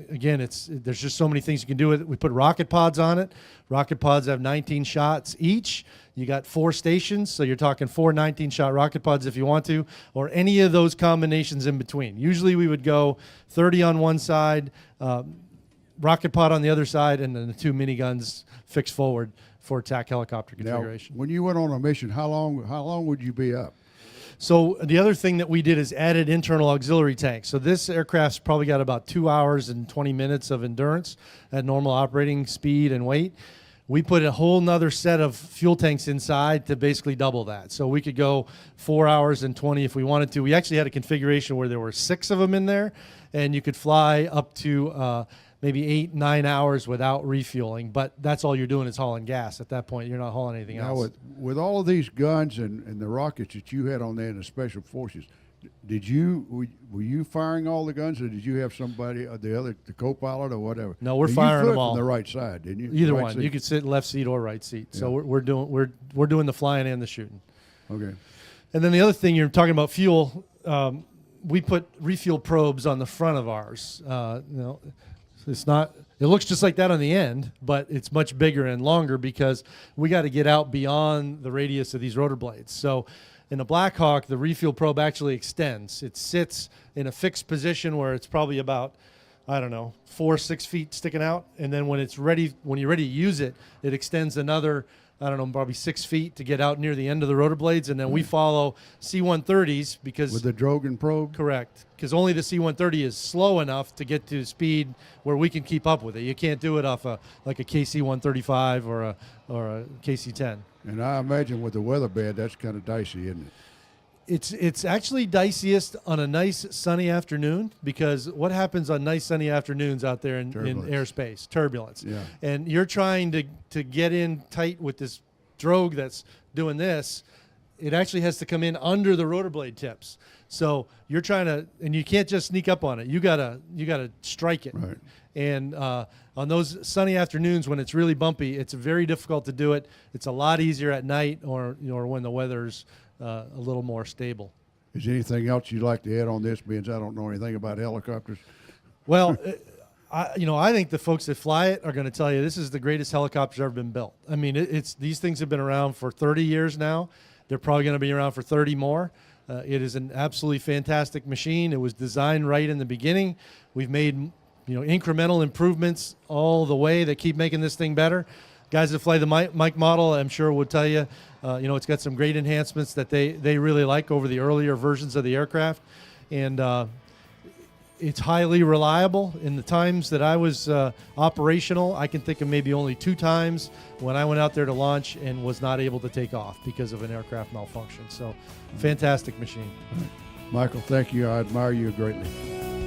[SPEAKER 2] Again, there's just so many things you can do with it. We put rocket pods on it. Rocket pods have 19 shots each. You got 4 stations, so you're talking 4 19-shot rocket pods if you want to, or any of those combinations in between. Usually we would go 30 on one side, rocket pod on the other side, and then the 2 miniguns fixed forward for attack helicopter configuration.
[SPEAKER 9] Now, when you went on a mission, how long would you be up?
[SPEAKER 2] So the other thing that we did is added internal auxiliary tanks. So this aircraft's probably got about 2 hours and 20 minutes of endurance at normal operating speed and weight. We put a whole nother set of fuel tanks inside to basically double that. So we could go 4 hours and 20 if we wanted to. We actually had a configuration where there were 6 of them in there, and you could fly up to maybe 8, 9 hours without refueling, but that's all you're doing is hauling gas. At that point, you're not hauling anything else.
[SPEAKER 9] With all of these guns and the rockets that you had on there in the Special Forces, Were you firing all the guns, or did you have somebody, the co-pilot or whatever?
[SPEAKER 2] No, we're
[SPEAKER 9] You
[SPEAKER 2] firing
[SPEAKER 9] flew
[SPEAKER 2] them all
[SPEAKER 9] from the right side, didn't you?
[SPEAKER 2] Either
[SPEAKER 9] Right
[SPEAKER 2] one.
[SPEAKER 9] seat?
[SPEAKER 2] You could sit left seat or right seat. So
[SPEAKER 9] Yeah.
[SPEAKER 2] we're doing the flying and the shooting.
[SPEAKER 9] Okay.
[SPEAKER 2] And then the other thing, you're talking about fuel. We put refuel probes on the front of ours. It's not. It looks just like that on the end, but it's much bigger and longer because we got to get out beyond the radius of these rotor blades. So in a Black Hawk, the refuel probe actually extends. It sits in a fixed position where it's probably about, 4-6 feet sticking out. And then when you're ready to use it, it extends another, probably 6 feet to get out near the end of the rotor blades. And then we follow C-130s because...
[SPEAKER 9] With the Drogan probe?
[SPEAKER 2] Correct. Because only the C-130 is slow enough to get to speed where we can keep up with it. You can't do it off like a KC-135 or a KC-10.
[SPEAKER 9] And I imagine with the weather bad, that's kind of dicey, isn't it?
[SPEAKER 2] It's actually diciest on a nice sunny afternoon, because what happens on nice sunny afternoons out there in airspace? Turbulence.
[SPEAKER 9] Yeah.
[SPEAKER 2] And you're trying to get in tight with this drogue that's doing this. It actually has to come in under the rotor blade tips. So you're trying to, and you can't just sneak up on it. You gotta strike it.
[SPEAKER 9] Right.
[SPEAKER 2] And on those sunny afternoons when it's really bumpy, it's very difficult to do it. It's a lot easier at night or when the weather's a little more stable.
[SPEAKER 9] Is there anything else you'd like to add on this, being I don't know anything about helicopters?
[SPEAKER 2] Well, I think the folks that fly it are going to tell you this is the greatest helicopter's ever been built. I mean, these things have been around for 30 years now. They're probably going to be around for 30 more. It is an absolutely fantastic machine. It was designed right in the beginning. We've made incremental improvements all the way that keep making this thing better. Guys that fly the Mike model, I'm sure, would tell you, it's got some great enhancements that they really like over the earlier versions of the aircraft. And it's highly reliable. In the times that I was operational, I can think of maybe only 2 times when I went out there to launch and was not able to take off because of an aircraft malfunction. So, fantastic machine.
[SPEAKER 9] Michael, thank you. I admire you greatly.